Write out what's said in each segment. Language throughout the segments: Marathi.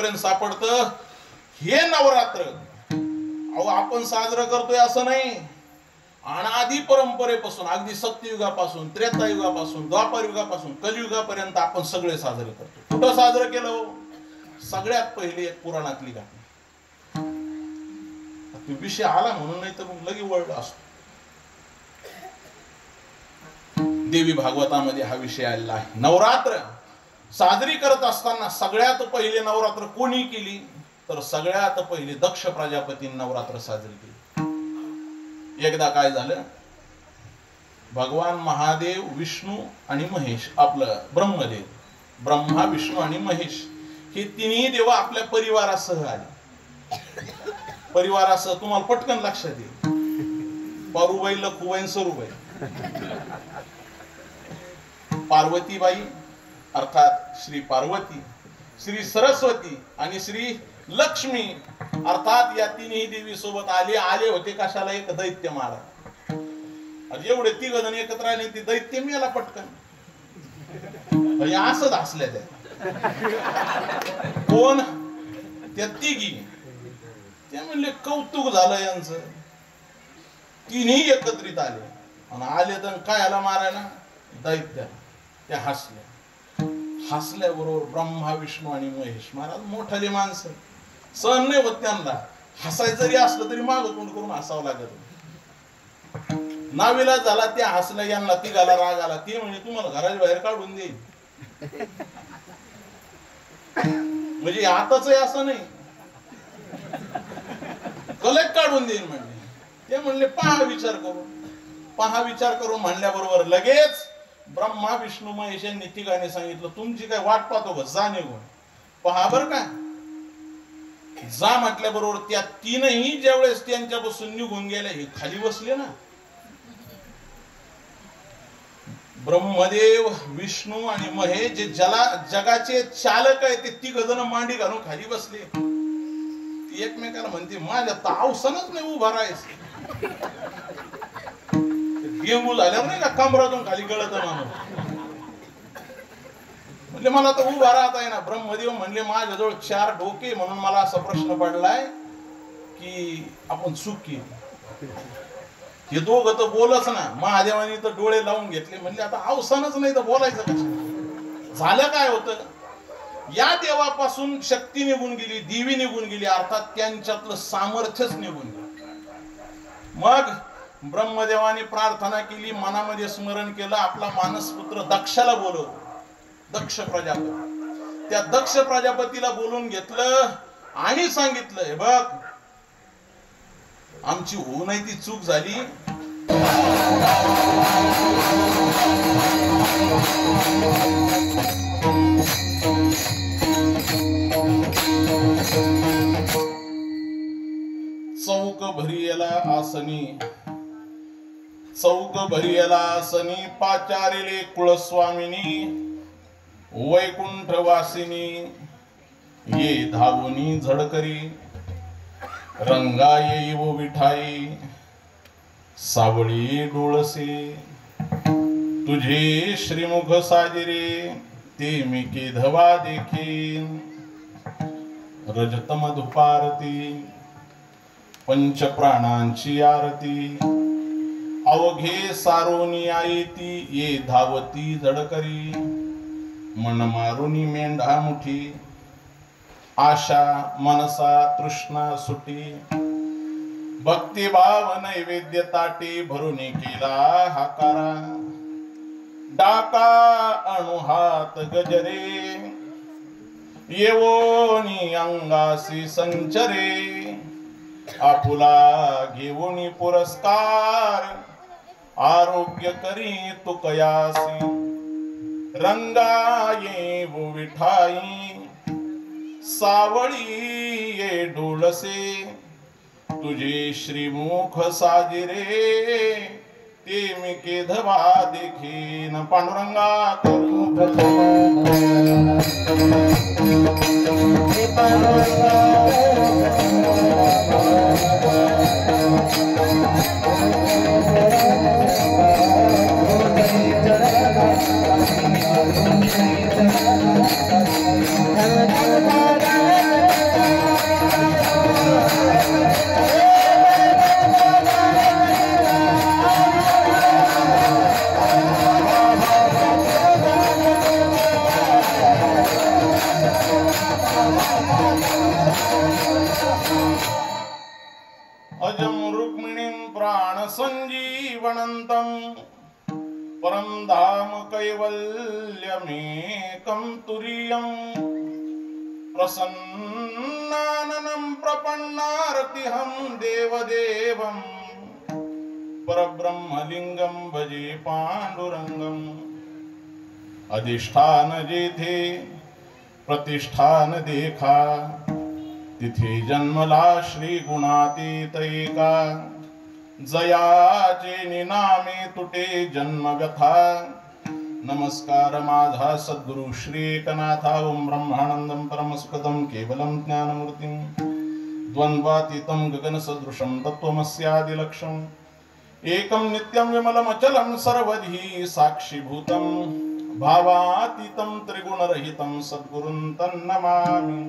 पर्यंत सापडतं हे नवरात्र. अहो आपण साजरं करतोय असं नाही, अनादी परंपरेपासून अगदी सत्ययुगापासून, त्रेतायुगापासून, द्वापारयुगापासून कलियुगापर्यंत आपण सगळे साजरे करतो. कुठं साजरं केलं? सगळ्यात पहिले एक पुराणातली घटना. विषय आला म्हणून नाही तर मग लगे वळला असतो. देवी भागवतामध्ये हा विषय आलेला आहे. नवरात्र साजरी करत असताना सगळ्यात पहिले नवरात्र कोणी केली तर सगळ्यात पहिले दक्ष प्रजापतीने नवरात्र साजरी केली. एकदा काय झालं, भगवान महादेव, विष्णू आणि महेश, आपलं ब्रह्मदेव, ब्रह्मा, विष्णू आणि महेश हे तिन्ही देव आपल्या परिवारासह आले. परिवारासह तुम्हाला पटकन लक्षात येईल. पारुबाई, लखुबाई, सरुबाई. पार्वतीबाई अर्थात श्री पार्वती, श्री सरस्वती आणि श्री लक्ष्मी अर्थात या तिन्ही देवी सोबत आले होते कशाला? एक दैत्य मारा. एवढे तिघ जण एकत्र आले, ती दैत्य मेला पटकन. असंच हसल्या त्या. कोण? त्या तिघी. ते म्हणले कौतुक झालं यांचं. तिन्ही एकत्रित आले आणि आले तर काय आला मारायला? दैत्य. त्या हसल्या. हसल्याबरोबर ब्रह्मा, विष्णू आणि महेश, महाराज मोठाले माणसं, सहन नाही होत त्यांना. हसायचं जरी असलं तरी मागं तोंड करून हसावं लागत. नाविलाज झाला, त्या हसल्या. यांना तिघाला राग आला. ते म्हणजे तुम्हाला घराच्या बाहेर काढून देईल. म्हणजे आताच असं नाही, कलेक्ट काढून देईल म्हणजे. ते म्हणले पहा विचार करून. पहा विचार करून म्हणल्याबरोबर लगेच ब्रह्मा, विष्णू, महेश यांनी तिघांनी सांगितलं तुमची काय वाट पाहतो का? जा निघून. पहा बर का. जा म्हटल्याबरोबर त्या तीनही ज्यावेळेस त्यांच्यापासून निघून गेल्या, हे खाली बसले ना. ब्रह्मदेव, विष्णू आणि महेश जे जगाचे चालक आहे ते तिघ जण मांडी घालून खाली बसले. ती एकमेकाला म्हणते माझ्या तावसनच नाही उभा राहायचं. गेंगू झाल्यावर नाही का कमरातून खाली गळत माणूस. म्हणजे मला तर उभा राहता आहे ना. ब्रह्मदेव म्हणले माझ्याजवळ 4 डोके म्हणून मला असा प्रश्न पडलाय की आपण चूक केली. हे दोघं तर बोलच ना. महादेवानी तर डोळे लावून घेतले. म्हणजे आता अवसानच नाही तर बोलायचं कसं? झालं काय होतं, या देवापासून शक्ती निघून गेली, देवी निघून गेली, अर्थात त्यांच्यातलं सामर्थ्यच निघून गेलं. मग ब्रह्मदेवाने प्रार्थना केली, मनामध्ये स्मरण केलं, आपला मानसपुत्र दक्षाला बोलवलं. दक्ष प्रजापती. त्या दक्ष प्रजापतीला बोलून घेतलं आणि सांगितलं हे बघ आमची होऊ नये ती चूक झाली. चौक भरियला आसनी, चौक भरियला आसनी, पाचारिले कुळस्वामिनी, वैकुंठ वासिनी, ये धावुनी झडकरी, रंगा येईव विठाई, सावळी डोळसे, तुझे श्रीमुख साजिरे, ते मी केधवा देखीन, रजतम धुपारती, पंच प्राणांची आरती, अवघे सारोनी आयती, ये धावती झडकरी, मन मारुनी मेंढा मुठी, आशा मनसा तृष्णा सुटी, भक्तिभाव नैवेद्य ताटी, भरून केला हाकारा, डाका अणुहात गजरे, येवोनी अंगासी संचरे, आपुला घेऊनी पुरस्कार, आरोग्य करी तुकयासी, रंगा येवो विठाई, सावळी ये डोळसे, तुझे श्रीमुख साजिरे, ते मी केधवा देखीन, पांडुरंगा करू प्रथम सहजं रुक्मिणीं प्राणसञ्जीवनन्तं परं धाम कैवल्यमेकं तुरीयं प्रसन्नाननं प्रपन्नार्तिहं देवदेवं परब्रह्मलिंगं भजे पांडुरंगं। अधिष्ठान जेथे प्रतिष्ठान देखा तिथे जन्मला श्री गुणातीत एका। जयाचे निनामे तुटे जन्म व्यथा नमस्कार माझा सद्गुरु श्री एकनाथा। ओम ब्रह्मानंदं परमसुखदं केवलं ज्ञानमूर्तिं द्वंद्वातीतं गगनसदृशं तत्त्वमस्यादिलक्ष्यम् एकं नित्यं विमलमचलं सर्वधी साक्षीभूतं भावातीतं त्रिगुणरहितं सद्गुरुं तन्नमामि।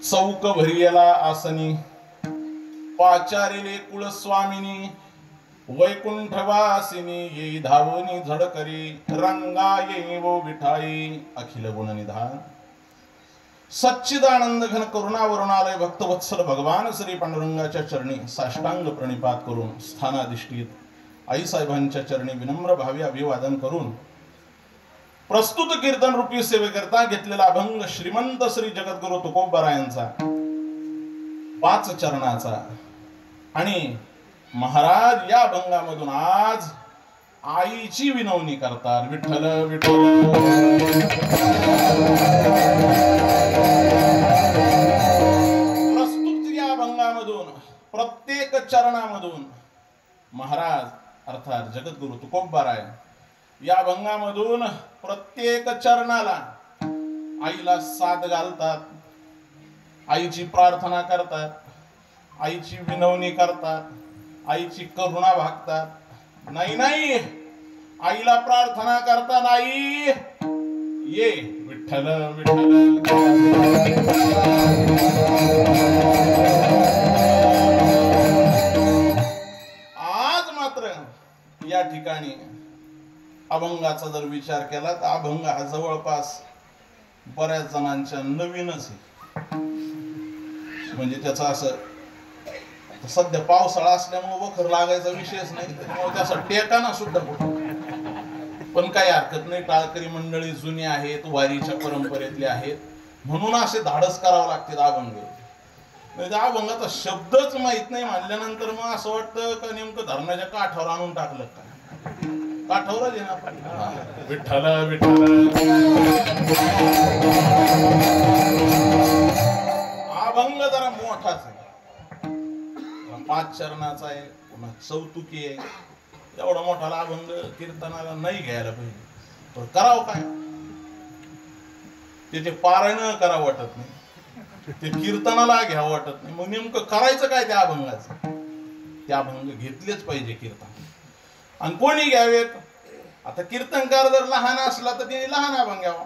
चौक भरियला आसनी पाचारिले कुलस्वामिनी वैकुंठवासिनी येई धावनी झडकरी रंगा येई वो विठाई अखिल गुणनिधान। सच्चिदानंद घन करुणावरुणालय भक्तवत्सल भगवान श्री पांडुरंगाच्या चरणी साष्टांग प्रणिपात करून स्थानाधिष्ठित आईसाहेबांच्या चरणी विनम्र भावी अभिवादन करून प्रस्तुत कीर्तन रूपी सेवेकरता घेतलेला अभंग श्रीमंत श्री जगद्गुरु तुकोबारायांचा 5 चरणाचा आणि महाराज या अभंगामधून आज आईची विनवणी करतात। विठ्ठल विठ्ठल प्रस्तुत या अभंगामधून प्रत्येक चरणामधून महाराज अर्थात जगद्गुरु तुकोबाराय या अभंगामधून प्रत्येक चरणाला आईला साथ घालतात, आईची प्रार्थना करतात, आईची विनवणी करतात, आईची करुणा भागतात। नाही नाही आईला प्रार्थना करतात, आई ये विठ्ठल विठ्ठल। आज मात्र या ठिकाणी अभंगाचा जर विचार केला तर अभंग हा जवळपास बऱ्याच जणांच्या नवीनच आहे। म्हणजे त्याचा असं सध्या पावसाळा असल्यामुळे वखर लागायचा विषयच नाही, त्यामुळे त्याचा टेकाना सुद्धा कुठं। पण काही हरकत नाही, टाळकरी मंडळी जुनी आहेत, वारीच्या परंपरेतले आहेत, म्हणून असे धाडस करावं लागते अभंग। म्हणजे अभंगाचा शब्दच माहित नाही म्हणल्यानंतर मग असं वाटतं का नेमकं धरणाच्या काठावर आणून टाकलं का? काठावरच आहे ना आपण। विठ्ठल विठ्ठल अभंग जरा मोठाच आहे, 5 चरणाचा आहे, पुन्हा चौतुकी आहे। एवढा मोठाला अभंग कीर्तनाला नाही घ्यायला पाहिजे, पण करावं काय? त्याचे पारायण करावं वाटत नाही, ते कीर्तनाला घ्यावं वाटत नाही, मग नेमकं करायचं काय त्या अभंगाचं? ते अभंग घेतलेच पाहिजे कीर्तन। आणि कोणी घ्यावेत? आता कीर्तनकार जर लहान असला तर त्यांनी लहान अभंग घ्यावा,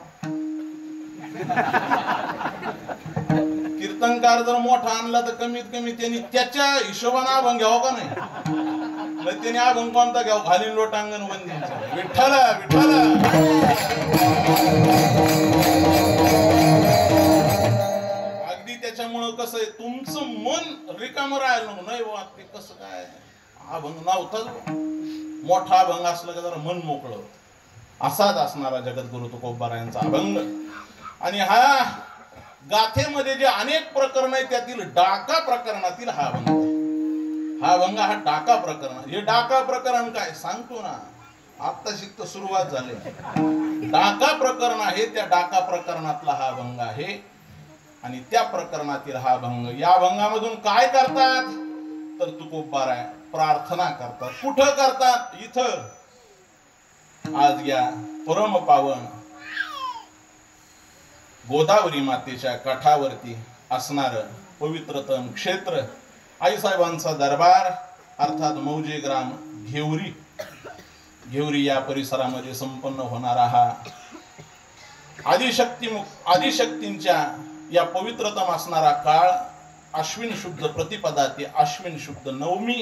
कीर्तनकार जर मोठा आणला तर कमीत कमी त्यांनी त्याच्या हिशोबाने अभंग घ्यावं का नाही? त्याने अभंग कोणता घ्यावं? घालीन लोटांगण वंदींचा विठ्ठल विठ्ठल। अगदी त्याच्यामुळं कसं आहे, तुमचं मन रिकामं राहायला नको नाही बाबा, ते कसं काय अभंग नव्हताच, मोठा अभंग असला का जरा मन मोकळं होतं। असाच असणारा जगद्गुरु तुकोबारायांचा अभंग। आणि हा गाथेमध्ये जे अनेक प्रकरण आहेत त्यातील डाका प्रकरणातील हा अभंग। हा अभंग हा डाका प्रकरण। हे डाका प्रकरण काय सांगतो ना, आता शिकत सुरुवात झाली। डाका प्रकरण आहे, त्या डाका प्रकरणातला हा अभंग आहे आणि त्या प्रकरणातील हा अभंग। या अभंगामधून काय करतात तर तुकोबाराय प्रार्थना करतात। कुठं करतात? इथं आज या परम पावन गोदावरी मातेच्या काठावरती असणार पवित्रतम क्षेत्र आईसाहेबांचा दरबार अर्थात मौजे ग्राम घेवरी या परिसरामध्ये संपन्न होणारा हा आदिशक्तींच्या या पवित्रतम असणारा काळ अश्विन शुद्ध प्रतिपदा ते अश्विन शुद्ध नवमी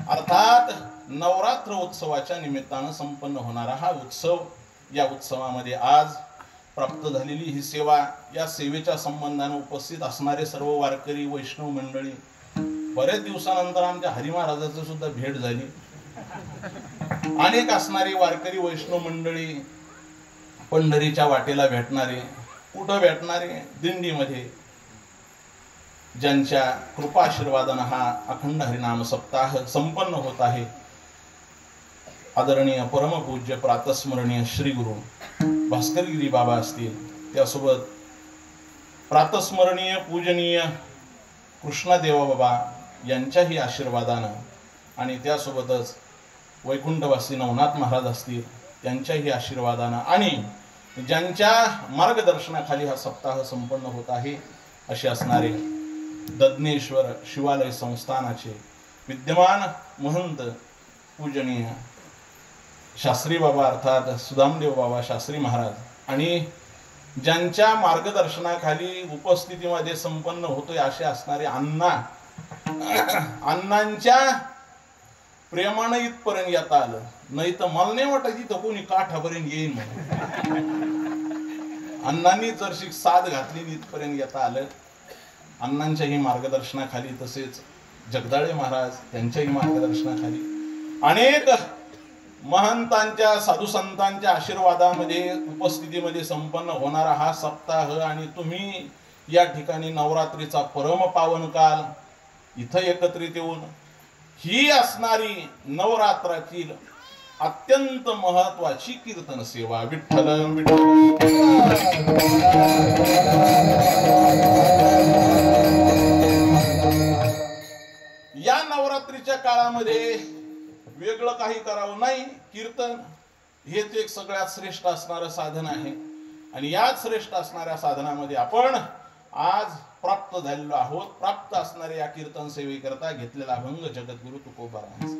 अर्थात नवरात्र उत्सवाच्या निमित्तानं संपन्न होणारा हा उत्सव। या उत्सवामध्ये आज प्राप्त झालेली ही सेवा, या सेवेच्या संबंधाने उपस्थित असणारे सर्व वारकरी वैष्णव मंडळी बरेच दिवसानंतर आमच्या हरी महाराजाचं सुद्धा भेट झाली. अनेक असणारी वारकरी वैष्णव मंडळी पंढरीच्या वाटेला भेटणारे, कुठं भेटणारे, दिंडीमध्ये, ज्यांच्या कृपा आशीर्वादानं हा अखंड हरिनाम सप्ताह संपन्न होत आहे. आदरणीय परमपूज्य प्रातस्मरणीय श्री गुरु भास्करगिरी बाबा असतील, त्यासोबत प्रातस्मरणीय पूजनीय कृष्णदेव बाबा यांच्याही आशीर्वादानं आणि त्यासोबतच वैकुंठवासी नवनाथ महाराज असतील त्यांच्याही आशीर्वादानं आणि ज्यांच्या मार्गदर्शनाखाली हा सप्ताह संपन्न होत आहे असे असणारे दद्नेश्वर शिवालय संस्थानाचे विद्यमान महंत पूजनीय शास्त्री बाबा अर्थात सुदामदेव बाबा शास्त्री महाराज आणि ज्यांच्या मार्गदर्शनाखाली उपस्थितीमध्ये संपन्न होतोय असे असणारे अण्णांच्या प्रेमानं इथपर्यंत येता आलं. नाही तर मला नाही वाटत इथं कोणी काठापर्यंत येईल म्हणून. अण्णांनी जर साथ घातली इथपर्यंत येता आलं. अण्णांच्याही मार्गदर्शनाखाली तसेच जगदाळे महाराज त्यांच्याही मार्गदर्शनाखाली अनेक महंतांच्या साधू संतांच्या आशीर्वादामध्ये उपस्थितीमध्ये संपन्न होणारा हा सप्ताह आणि तुम्ही या ठिकाणी नवरात्रीचा परम पावन काल इथं एकत्रित येऊन ही असणारी नवरात्रातील अत्यंत महत्वाची कीर्तन सेवा विठ्ठल विठ्ठल या नवरात्रीच्या काळामध्ये वेगळं काही करावं नाही. कीर्तन हेच एक सगळ्यात श्रेष्ठ असणारं साधन आहे आणि याच श्रेष्ठ असणाऱ्या साधनामध्ये आपण आज प्राप्त झालेलो आहोत. प्राप्त असणाऱ्या या कीर्तन सेवेकरता घेतलेला अभंग जगद्गुरु तुकोबारायांचा.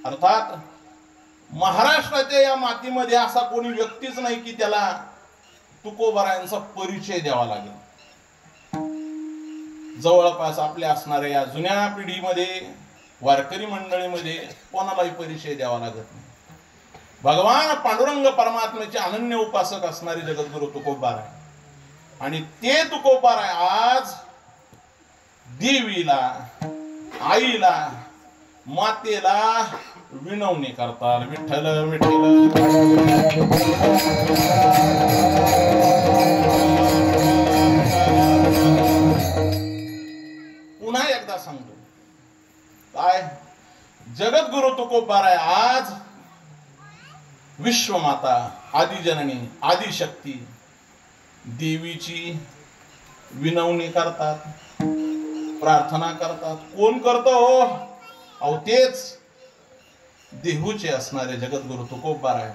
अर्थात महाराष्ट्राच्या या मातीमध्ये असा कोणी व्यक्तीच नाही की त्याला तुकोबारायांचा परिचय द्यावा लागेल. जवळपास आपल्या असणाऱ्या या जुन्या पिढीमध्ये वारकरी मंडळीमध्ये कोणालाही परिचय द्यावा लागत नाही. भगवान पांडुरंग परमात्म्याचे अनन्य उपासक असणारे जगद्गुरु तुकोबाराय आणि ते तुकोबाराय आज देवीला, आईला, मातेला विनवणी करतात. विठ्ठल विठ्ठल पुन्हा एकदा सांगतो काय जगद्गुरु तुकोबाराय आज विश्वमाता, आदिजननी, आदिशक्ती देवीची विनवणी करतात, प्रार्थना करतात. कोण करतो हो? अहो तेच देहूचे असणारे जगद्गुरु तुकोबाराय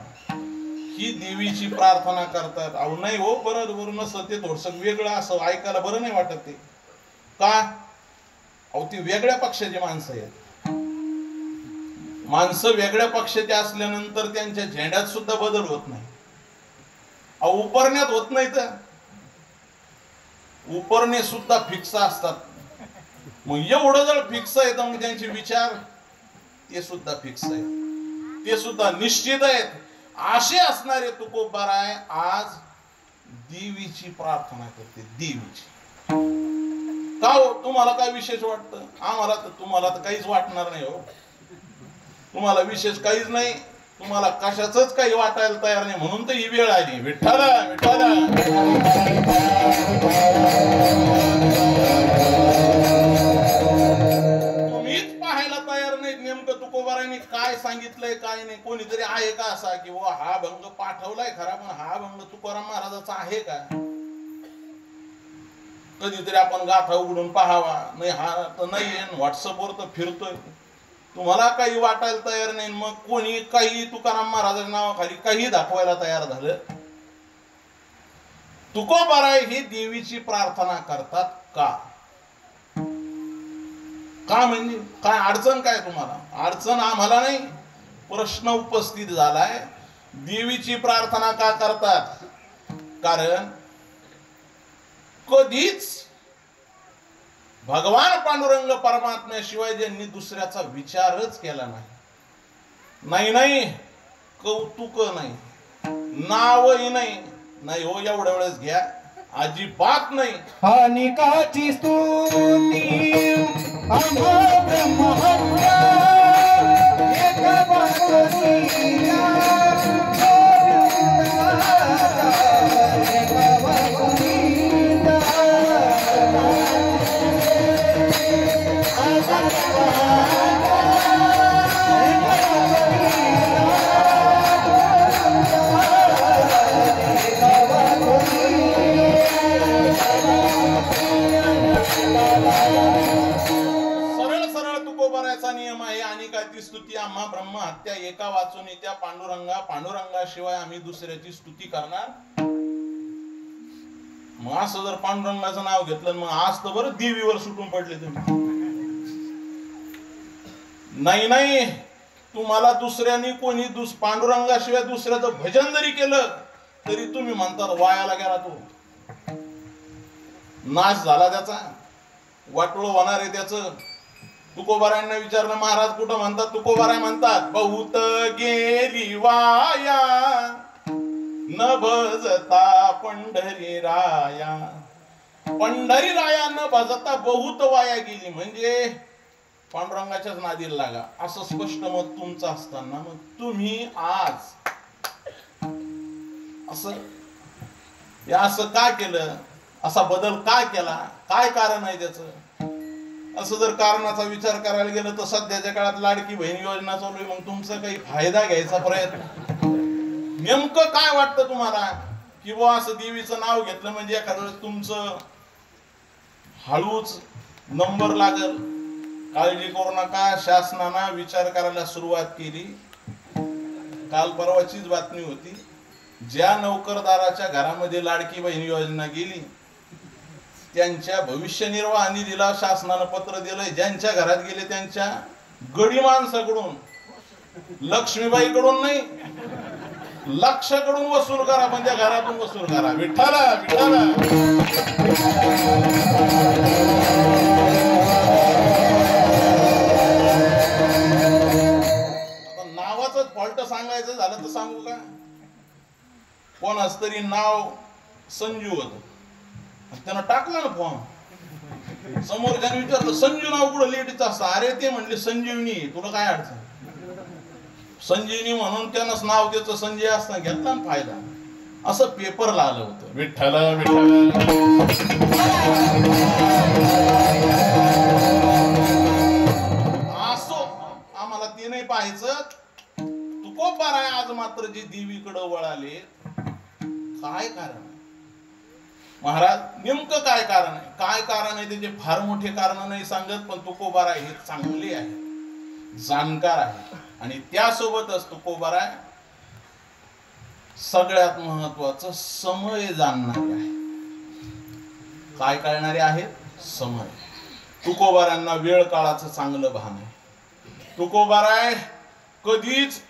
ही देवीची प्रार्थना करतात. अहो नाही हो, बरोबर नसतं ते, थोडंसं वेगळं असं ऐकायला बरं नाही वाटत. ते का? अहो ती वेगळ्या पक्षाची माणसं आहेत. माणसं वेगळ्या पक्षाचे असल्यानंतर त्यांच्या झेंड्यात सुद्धा बदल होत नाही. अहो उपरण्यात होत नाही, तर उपरणे सुद्धा फिक्स असतात. मग एवढं जर फिक्स आहे तर मग त्यांचे विचार ते सुद्धा फिक्स आहेत, ते सुद्धा निश्चित आहेत. असे असणारे तुकोबाराय आज देवीची प्रार्थना करते. देवीची का हो? तुम्हाला काय विशेष वाटतं? आम्हाला तर, तुम्हाला तर काहीच वाटणार नाही हो. तुम्हाला विशेष काहीच नाही, तुम्हाला कशाच काही वाटायला तयार नाही, म्हणून तर ही वेळ आली. विठ्ठल विठ्ठल तुम्हीच पाहायला तयार नाही नेमकं तुकोबारायांनी काय सांगितलंय काय नाही. कोणीतरी आहे का असा की वो हा भंग पाठवलाय खरा, पण हा भंग तुकाराम महाराजाचा आहे का? कधीतरी आपण गाथा उघडून पाहावा. नाही हा तर नाहीये, व्हॉट्सअपवर तर फिरतोय. तुम्हाला काही वाटायला तयार नाही, मग कोणी काही तुकाराम महाराजांच्या नावाखाली काही दाखवायला तयार झालं. तुकोबाराय ही देवीची प्रार्थना करतात का? का म्हणजे काय अडचण काय तुम्हाला? अडचण आम्हाला नाही. प्रश्न उपस्थित झालाय, देवीची प्रार्थना का करतात? कारण कधीच भगवान पांडुरंग परमात्म्याशिवाय ज्यांनी दुसऱ्याचा विचारच केला नाही. नाही कौतुक नाही, नावही नाही. नाही हो एवढ्या वेळेस घ्या अजिबात नाही. हानिकाची स्तुती आम्हा ब्रह्महत्या एका बाजूला नियम आहे. आणि काय ती स्तुती आम्हा ब्रह्म हत्या एका वाचून त्या पांडुरंगाशिवाय आम्ही दुसऱ्याची स्तुती करणार. मग असं जर पांडुरंगाचं नाव घेतलं मग आज तर बरं देवीवर सुटून पडले तुम्ही. नाही नाही, तुम्हाला दुसऱ्यानी कोणी पांडुरंगाशिवाय दुसऱ्याचं भजन जरी केलं तरी तुम्ही म्हणतात वायाला गेला तो, नाश झाला त्याचा, वाटोळ होणार आहे त्याचं. तुकोबारायांना विचारलं महाराज कुठं म्हणतात? तुकोबाराय म्हणतात बहुत गेली वाया न भजता पंढरी राया. पंढरी राया न भजता बहुत वाया गेली, म्हणजे पांडुरंगाच्याच नादीला लागा असं स्पष्ट मत तुमचं असताना मग तुम्ही आज असं का केलं? असा बदल का केला? काय कारण आहे त्याचं? असं जर कारणाचा विचार करायला गेलं तर सध्याच्या काळात लाडकी बहीण योजना चालू आहे. मग तुमचा काही फायदा घ्यायचा प्रयत्न नेमकं काय वाटतं तुम्हाला? की बुवा असं देवीचं नाव घेतलं म्हणजे एखाद्या वेळेस तुमचं हळूच नंबर लागल. काळजी करू नका, शासनानं विचार करायला सुरुवात केली. काल परवाचीच बातमी होती, ज्या नोकरदाराच्या घरामध्ये लाडकी बहीण योजना गेली त्यांच्या भविष्य निर्वाह निधीला शासनानं पत्र दिलंय. ज्यांच्या घरात गेले त्यांच्या गडी माणसाकडून, लक्ष्मीबाईकडून नाही, लक्षाकडून वसूल करा, पण त्या घरातून वसूल करा. विठ्ठला विठ्ठला. आता नावाचंच फॉल्ट सांगायचं झालं तर सांगू का? कोणाच तरी नाव संजू होत, त्यानं टाकला ना फॉर्म. समोरच्याने विचारलं संजू नाव कुठं लेडीचं असतं? अरे ते म्हणले संजीवनी, तुला काय अडचण? संजीवनी म्हणून त्यानंच नाव त्याचं संजय असतं, घेतला ना फायदा. असं पेपरला आलं होतं. विठ्ठल विठ्ठल. असो, आम्हाला ते नाही पाहायचं. तुकोबाराय आज मात्र जे देवीकडे वळाले, काय कारण? महाराज नेमकं काय कारण आहे? काय कारण आहे त्याचे फार मोठे कारण नाही सांगत, पण तुकोबाराय हे चांगले आहे, जाणकार आहे. आणि त्यासोबतच तुकोबाराय सगळ्यात महत्वाचं समय जाणणारे आहे. काय कळणारे आहेत? समय. तुकोबारायांना वेळ काळाचं चांगलं भान आहे. तुकोबाराय कधीच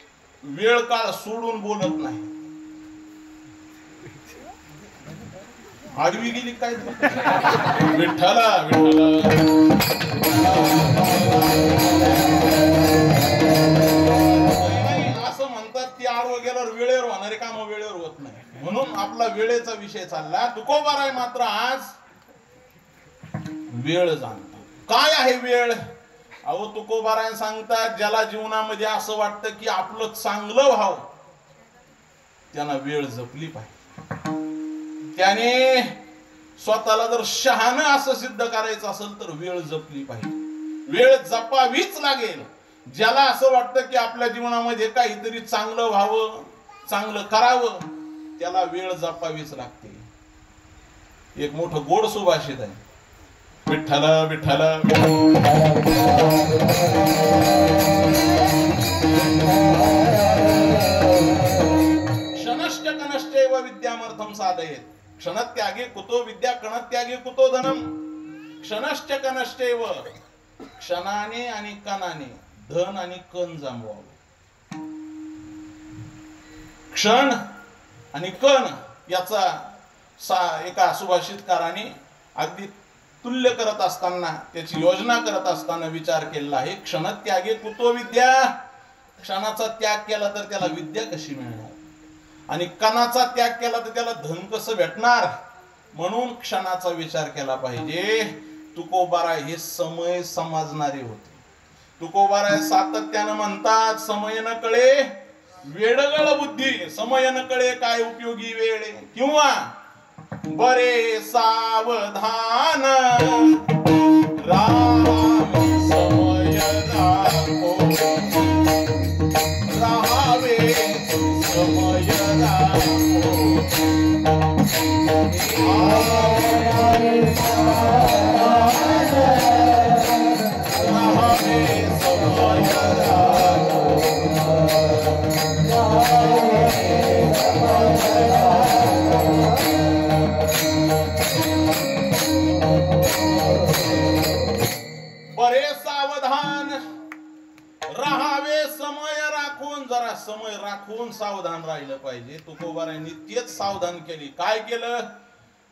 वेळ काळ सोडून बोलत नाही. आडवी गेली काय? विठ्ठला विठ्ठला. असं म्हणतात की आडवं गेल्यावर वेळेवर होणारे काम वेळेवर होत नाही, म्हणून आपला वेळेचा विषय चालला. तुकोबाराय मात्र आज वेळ जाणतो. काय आहे वेळ? अहो तुकोबाराय सांगतात ज्याला जीवनामध्ये असं वाटतं की आपलं चांगलं व्हावं त्यांना वेळ जपली पाहिजे. त्याने स्वतःला जर शहाणं असं सिद्ध करायचं असेल तर वेळ जपली पाहिजे. वेळ जपावीच लागेल. ज्याला असं वाटतं की आपल्या जीवनामध्ये काहीतरी चांगलं व्हावं, चांगलं करावं, त्याला वेळ जपावीच लागते. एक मोठं गोड सुभाषित आहे. विठ्ठल विठ्ठल. क्षणश्च कनश्चैव विद्यामर्थम साधयेत. क्षणत्यागे कुतो विद्या, कणत्यागे कुतो धनम. क्षणश्च कनश्चैव, क्षणाने आणि कणाने धन आणि कण जमवावं. क्षण आणि कण याचा एका सुभाषितकाराने अगदी तुल्य करत असताना, त्याची योजना करत असताना विचार केला आहे. क्षणत्यागे कुतो विद्या. क्षणाचा त्याग केला तर त्याला विद्या कशी मिळणार, आणि कणाचा त्याग केला तर त्याला धन कसं भेटणार. म्हणून क्षणाचा विचार केला पाहिजे. तुकोबाराय हे समय समजणारे होते. तुकोबाराय सातत्यानं म्हणतात, समय न कळे वेडगळ बुद्धी, समय न कळे काय उपयोगी वेळ, किंवा बरे सावधान राम समय राखो, राहावे समय राखो. बरे सावधान राहावे समय राखून. जरा समय राखून सावधान राहिलं पाहिजे. तुकोबारायांनी तेच सावधान केली. काय केलं?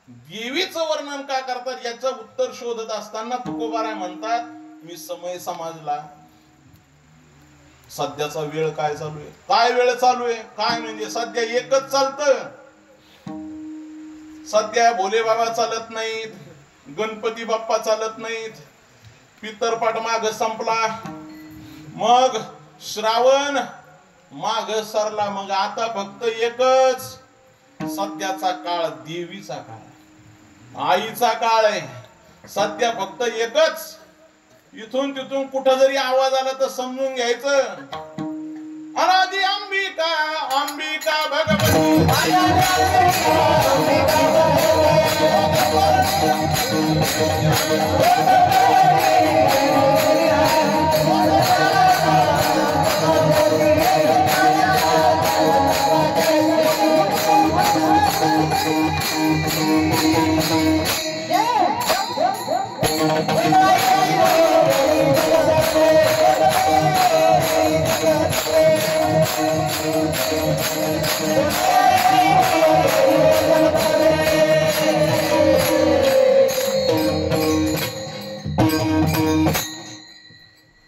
देवीचं वर्णन का करतात याचं उत्तर शोधत असताना तुकोबाराय म्हणतात, मी समय समजला. सध्याचा वेळ काय चालू आहे, काय वेळ चालू आहे, काय म्हणजे सध्या एकच चालतं. सध्या भोले बाबा चालत नाहीत, गणपती बाप्पा चालत नाहीत, पितरपाठ माग संपला, मग श्रावण माग सरला, मग आता फक्त एकच सध्याचा काळ देवीचा काळ, आईचा काळ आहे. सध्या फक्त एकच. इथून तिथून कुठं जरी आवाज आला तर समजून घ्यायचं, अनादी अंबिका अंबिका भगवती.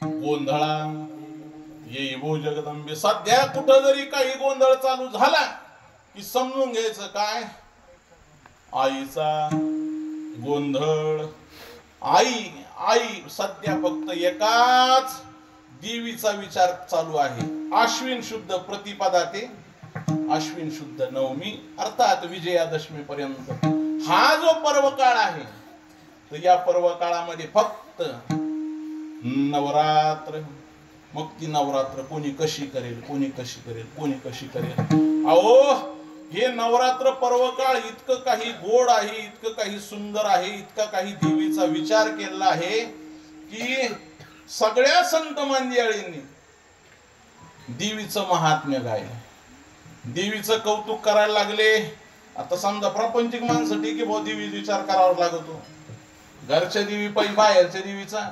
गोंधळा येई भो जगदंबे. सध्या कुठं जरी काही गोंधळ चालू झाला की समजून घ्यायचं काय, आईचा गोंधळ. आई आई सध्या फक्त एकाच देवीचा विचार चालू आहे. आश्विन शुद्ध प्रतिपदा ते आश्विन शुद्ध नवमी अर्थात विजयादशमी पर्यंत हा जो पर्व काळ आहे, तर या पर्व काळामध्ये फक्त नवरात्र. मग ती नवरात्र कोणी कशी करेल, कोणी कशी करेल, कोणी कशी करेल. अहो हे नवरात्र पर्व काळ इतकं काही गोड आहे, इतकं काही सुंदर आहे, इतका काही देवीचा विचार केला आहे की सगळ्या संत मंडळींनी देवीचं महात्म्य गायलं, देवीचं कौतुक करायला लागले. आता समजा प्रापंचिक माणसं ठीक आहे, बहुत देवी विचार करावा लागतो. घरच्या देवी पै बाहेरच्या देवीचा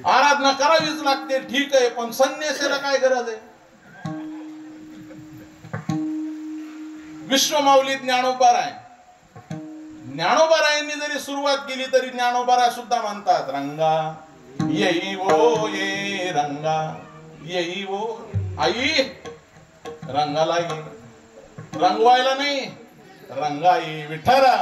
आराधना करावीच लागते, ठीक आहे, पण संन्यासाला काय गरज आहे? विश्वमाऊली ज्ञानोबाराय, ज्ञानोबारायांनी जरी सुरुवात केली तरी ज्ञानोबाराय सुद्धा म्हणतात, रंगा येई वो ये रंगा येई वो. आई रंगाला ये, रंगवायला नाही, रंगा ये विठ्ठला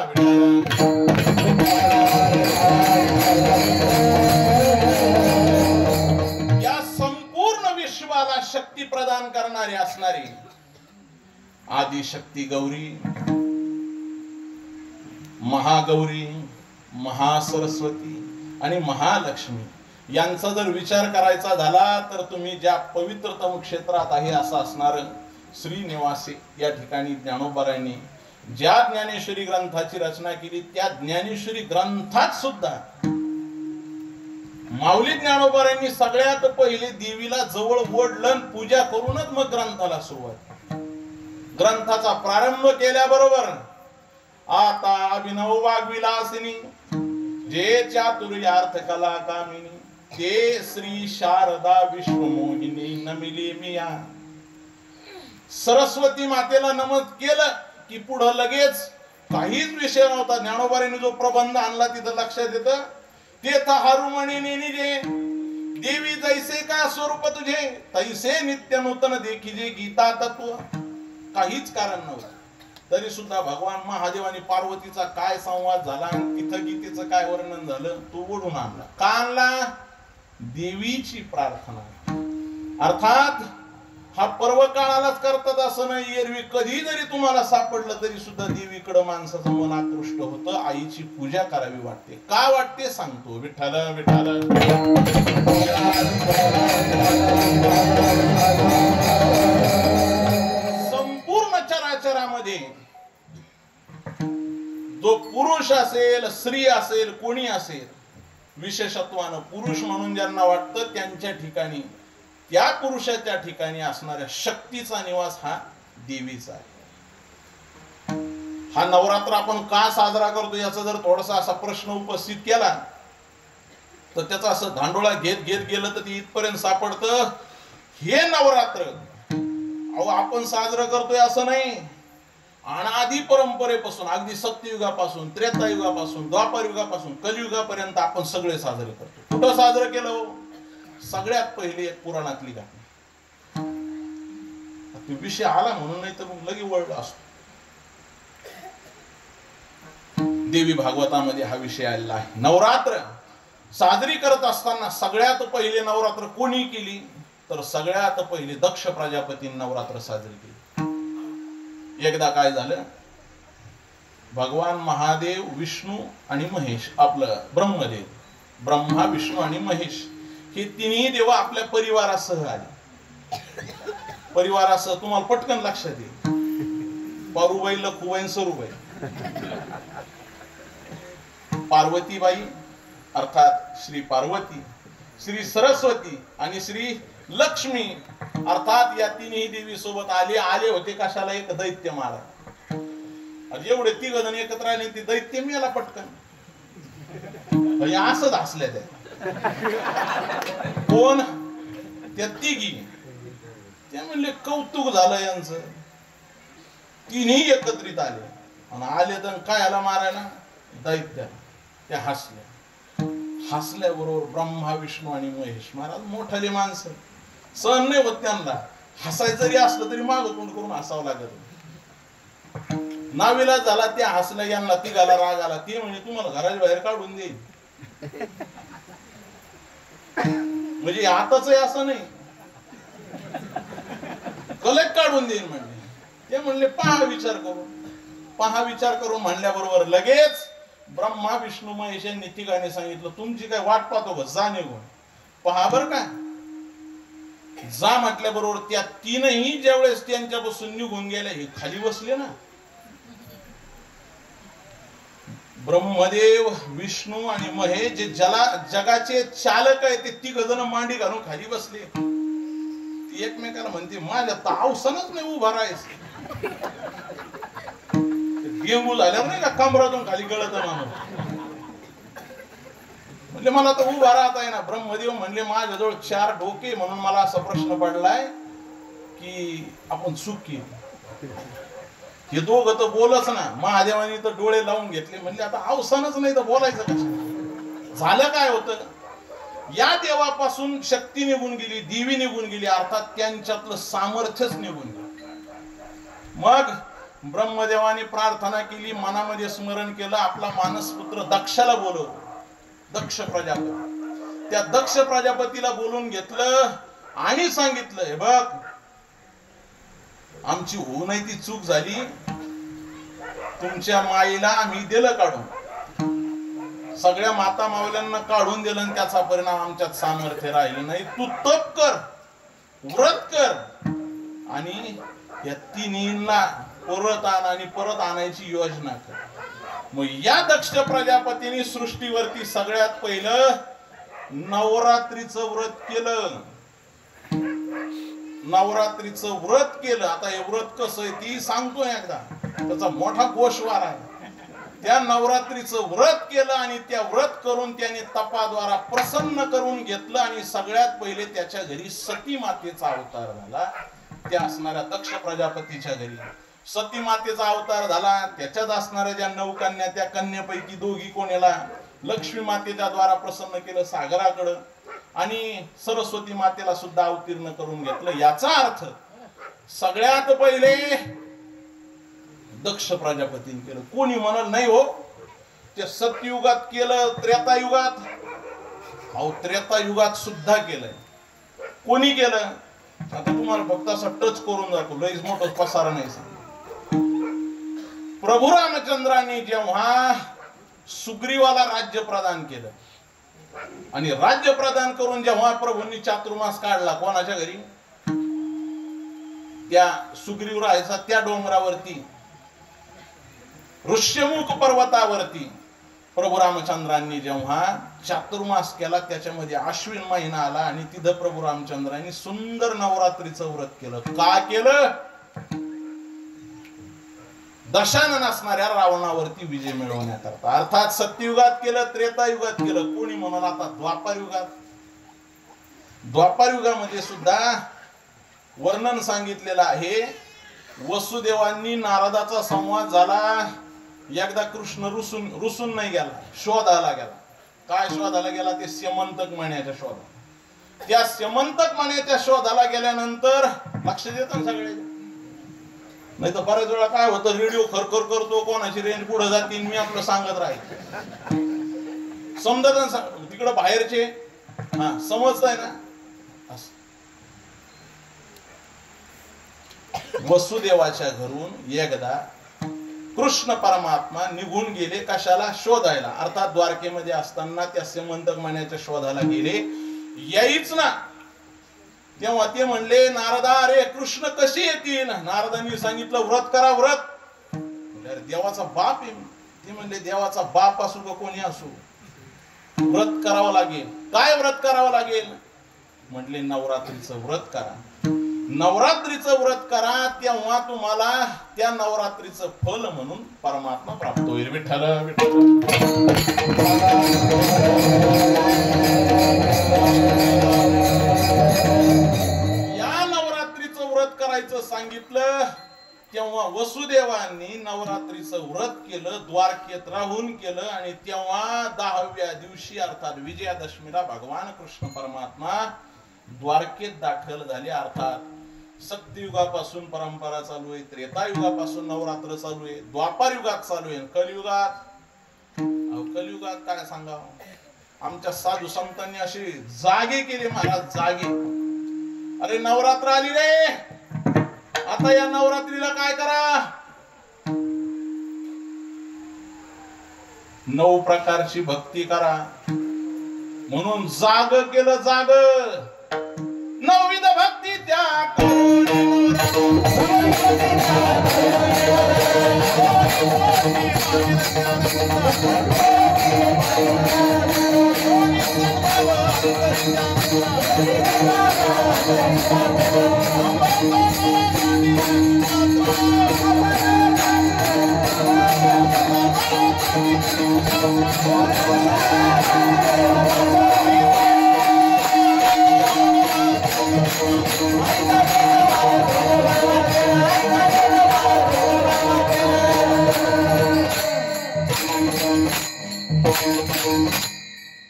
या संपूर्ण विश्वाला शक्ती प्रदान करणारी असणारी आदिशक्ती गौरी, महागौरी, महासरस्वती आणि महालक्ष्मी यांचा जर विचार करायचा झाला तर तुम्ही ज्या पवित्रतम क्षेत्रात आहे असं असणार श्रीनिवासे या ठिकाणी ज्ञानोबारायांनी ज्या ज्ञानेश्वरी ग्रंथाची रचना केली, त्या ज्ञानेश्वरी ग्रंथात सुद्धा माऊली ज्ञानोबारायांनी सगळ्यात पहिले देवीला जवळ ओढलं, पूजा करूनच मग ग्रंथाला सुरुवात. ग्रंथाचा प्रारंभ केल्याबरोबर आता अभिनव वाग्विलासिनी जे चातुर्यार्थ कला कामिनी ते श्री शारदा विश्वमोहिनी नमिली मिया. सरस्वती मातेला नमन केलं की पुढं लगेच काहीच विषय नव्हता. ज्ञानोबारांनी जो प्रबंध आणला तिथं लक्षात येतं, तेथ हारुमणी निजे देवी जैसे का स्वरूप तुझे तैसे नित्य नूतन देखिजे गीता तत्व. काहीच कारण नव्हतं. तरी सुद्धा भगवान महादेव आणि पार्वतीचा काय संवाद झाला, तिथं गीतेचं काय वर्णन झालं, तो ओढून आणला. का आणला? देवीची प्रार्थना. अर्थात हा पर्व काळालाच करतात असं नाही, एरवी कधी जरी तुम्हाला सापडलं तरी सुद्धा देवीकडे माणसाचं मन आकृष्ट होतं, आईची पूजा करावी वाटते. का वाटते सांगतो. विठ्ठल विठ्ठल संपूर्ण चराचरामध्ये जो पुरुष असेल, स्त्री असेल, कोणी असेल, विशेषत्वानं पुरुष म्हणून ज्यांना वाटतं त्यांच्या ठिकाणी, त्या पुरुषाच्या ठिकाणी असणाऱ्या शक्तीचा निवास हा देवीचा आहे. हा नवरात्र आपण का साजरा करतो याचा जर थोडासा असा प्रश्न उपस्थित केला तर त्याचा असं धांडोळा घेत घेत गेलं तर ते इथपर्यंत सापडतं. हे नवरात्र अहो आपण साजरं करतोय असं नाही, अनादी परंपरेपासून, अगदी सत्ययुगापासून, त्रेतायुगापासून, द्वापारयुगापासून कलियुगापर्यंत आपण सगळे साजरे करतो. कुठं साजरं केलं? सगळ्यात पहिले एक पुराणातली गाणी. विषय आला म्हणून नाही तर मग लगे वळला असतो. देवी भागवतामध्ये हा विषय आलेला आहे. नवरात्र साजरी करत असताना सगळ्यात पहिले नवरात्र कोणी केली तर सगळ्यात पहिले दक्ष प्रजापतीने नवरात्र साजरी केली. एकदा काय झालं, भगवान महादेव, विष्णू आणि महेश, आपलं ब्रह्मदेव, ब्रह्मा, विष्णू आणि महेश हे तिन्ही देव आपल्या परिवारासह आले. परिवारासह तुम्हाला पटकन लक्षात येईल. पारुबाई, लखुबाई, सरुबाई. पार्वतीबाई अर्थात श्री पार्वती, श्री सरस्वती आणि श्री लक्ष्मी अर्थात या तिन्ही देवी सोबत आले होते कशाला? एक दैत्य मारा. एवढे तिघ जण एकत्र आले, ते दैत्य मेला पटकन. असंच हसल्या त्या. कोण? त्या तिघी. ते म्हणले कौतुक झालं यांचं. तिन्ही एकत्रित आले आणि आले तर काय आला मारायला? दैत्य. त्या हसल्या. हसल्याबरोबर ब्रह्मा, विष्णू आणि महेश महाराज मोठाले माणसं, सहन नाही होत त्यांना. हसायचं जरी असलं तरी मागं तोंड करून हसावं लागत. नाविलाज झाला, त्या हसल्या. यांना तिघाला राग आला. ते म्हणजे तुम्हाला घराच्या बाहेर काढून देईल. म्हणजे आताच असं नाही, कलेक्ट काढून देईल म्हणजे. ते म्हणले पहा विचार करून. पहा विचार करून म्हणल्याबरोबर लगेच ब्रह्मा, विष्णू, महेश यांनी तिघांनी सांगितलं तुमची काय वाट पाहतो ग, जा निघून. पहा बर का. जा म्हटल्याबरोबर त्या तीनही ज्यावेळेस त्यांच्यापासून निघून गेल्या, हे खाली बसले ना. ब्रह्मदेव, विष्णू आणि महेश जे जगाचे चालक आहे ते तिघ जण मांडी घालून खाली बसले. ती एकमेकाला म्हणते माझ्या तावसनच नाही उभा राहायचं. डेंगू झाल्यावर नाही का कमरातून खाली गळत माणूस. म्हणजे मला तर उभा राहता आहे ना. ब्रह्मदेव म्हणले माझ्याजवळ 4 डोके म्हणून मला असा प्रश्न पडलाय की आपण चूक केली. हे दोघं तर बोलच ना. महादेवानी तर डोळे लावून घेतले. म्हणजे आता अवसानच नाही तर बोलायचं कसं? झालं काय होतं, या देवापासून शक्ती निघून गेली, देवी निघून गेली, अर्थात त्यांच्यातलं सामर्थ्यच निघून गेलं. मग ब्रह्मदेवाने प्रार्थना केली, मनामध्ये स्मरण केलं, आपला मानसपुत्र दक्षाला बोलवलं. दक्ष प्रजापती. त्या दक्ष प्रजापतीला बोलून घेतलं आणि सांगितलं हे बघ आमची होऊ नये ती चूक झाली. तुमच्या माईला आम्ही दिलं काढून, सगळ्या माता मावल्यांना काढून दिलं आणि त्याचा परिणाम आमच्यात सामर्थ्य राहिलं नाही. तू तप कर, व्रत कर आणि या तिन्हींना परत आणायची योजना कर. मग या दक्ष प्रजापतीने सृष्टीवरती सगळ्यात पहिलं नवरात्रीचं व्रत केलं. नवरात्रीचं व्रत केलं. आता हे व्रत कसं आहे ती सांगतो एकदा, त्याचा मोठा गोषवार आहे. त्या नवरात्रीचं व्रत केलं आणि त्या व्रत करून त्याने तपाद्वारा प्रसन्न करून घेतलं आणि सगळ्यात पहिले त्याच्या घरी सती मातेचा अवतार झाला. त्या असणाऱ्या दक्ष प्रजापतीच्या घरी सती मातेचा अवतार झाला. त्याच्यात असणाऱ्या ज्या 9 कन्या, त्या कन्यापैकी दोघी कोणाला लक्ष्मी मातेच्या द्वारा प्रसन्न केलं सागराकडं आणि सरस्वती मातेला सुद्धा अवतीर्ण करून घेतलं. याचा अर्थ सगळ्यात पहिले दक्ष प्रजापतीने केलं. कोणी म्हणाल नाही हो ते सत्ययुगात केलं, त्रेतायुगात, अहो त्रेतायुगात सुद्धा केलंय. कोणी केलं आता तुम्हाला फक्त असं टच करून दाखवू, लईच मोठं पसारा नाही सांग. प्रभू रामचंद्रांनी जेव्हा सुग्रीवाला राज्य प्रदान केलं आणि राज्य प्रदान करून जेव्हा प्रभूंनी चातुर्मास काढला कोणाच्या घरी, त्या सुग्रीव राहायचा त्या डोंगरावरती ऋष्यमुख पर्वतावरती प्रभू रामचंद्रांनी जेव्हा चातुर्मास केला, त्याच्यामध्ये अश्विन महिना आला आणि तिथं प्रभू रामचंद्रांनी सुंदर नवरात्रीचं व्रत केलं. का केलं? दशानन असणाऱ्या रावणावरती विजय मिळवण्याकरता. अर्थात सत्ययुगात केलं, त्रेतायुगात केलं, कोणी म्हणून आता द्वापार युगात. द्वापार युगामध्ये सुद्धा वर्णन सांगितलेलं आहे. वसुदेवांनी नारदाचा संवाद झाला. एकदा कृष्ण रुसून नाही गेला, शोधाला गेला. काय शोधाला गेला? ते स्यमंतक मण्याच्या शोधाला. त्या स्यमंतक मण्याच्या शोधाला गेल्यानंतर लक्ष देतात सगळे. नाही तर बऱ्याच वेळा काय होतं, रेडिओ खरखर करतो, कोणाची रेंज पुढे जाते, मी आपलं सांगत राहील. समजा तिकडं बाहेरचे हा समजताय ना. वसुदेवाच्या घरून एकदा कृष्ण परमात्मा निघून गेले. कशाला? शोधायला. अर्थात द्वारकेमध्ये असताना त्या स्यमंतक मण्याच्या शोधाला गेले. यायच ना तेव्हा ते म्हणले, नारदा अरे कृष्ण कसे येतील? नारदांनी सांगितलं व्रत करा, व्रत. देवाचा बाप आहे. ते म्हणले देवाचा बाप असू का कोणी असू, व्रत करावं लागेल. काय व्रत करावं लागेल? म्हटले नवरात्रीचं व्रत करा. नवरात्रीचं व्रत करा, तेव्हा तुम्हाला त्या नवरात्रीचं फल म्हणून परमात्मा प्राप्त होईल. विठ्ठल विठ्ठल. या नवरात्रीचं व्रत करायचं सांगितलं तेव्हा वसुदेवांनी नवरात्रीचं व्रत केलं, द्वारकेत राहून केलं. आणि तेव्हा 10व्या दिवशी अर्थात विजयादशमीला भगवान कृष्ण परमात्मा द्वारकेत दाखल झाले. अर्थात सत्ययुगापासून परंपरा चालू आहे, त्रेतायुगापासून नवरात्र चालू आहे, द्वापार युगात चालू आहे. कलियुगात काय सांगावं, आमच्या साधू संतांनी असे जागे केले महाराज, जागे. अरे नवरात्र आली रे, आता या नवरात्रीला काय करा, 9 प्रकारची भक्ती करा म्हणून जाग केलं. जाग 9विध भक्ती त्या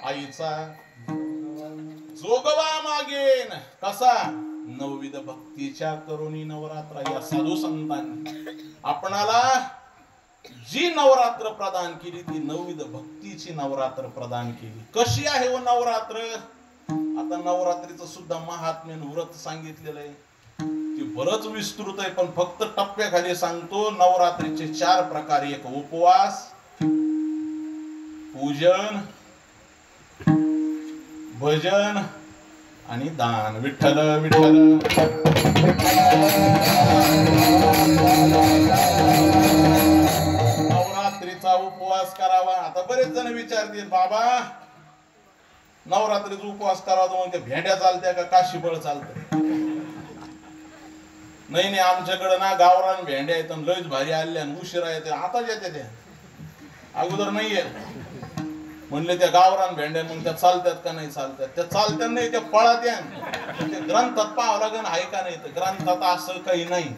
आईचा जोगवा मागेन कसा, 9विध भक्तीच्या करुणी नवरात्र. या साधू संतांनी आपणाला जी नवरात्र प्रदान केली ती 9विध भक्तीची नवरात्र प्रदान केली. कशी आहे व नवरात्र? आता नवरात्रीचं सुद्धा महात्म्य व्रत सांगितलेलं आहे, ते बरच विस्तृत आहे, पण फक्त टप्प्याखाली सांगतो. नवरात्रीचे 4 प्रकार: एक उपवास, पूजन, भजन आणि दान. विठ्ठल विठ्ठल. नवरात्रीचा उपवास करावा. आता बरेच जण विचारतील, बाबा नवरात्रीचा उपवास करावा तर मग भेंड्या चालत्या का काशीफळ चालतं? नाही, आमच्याकडे ना गावरान भेंड्या आहेत, लयच भारी आल्या, उशिरा येते, आताच येते त्या, अगोदर नाहीये. म्हणले त्या गावरान भेंड्या मग त्या चालतात का नाही चालतात? त्या चालत्या नाही, त्या पळात या. ते ग्रंथात पाहावं लागेल आहे का नाही. तर ग्रंथात असं काही नाही,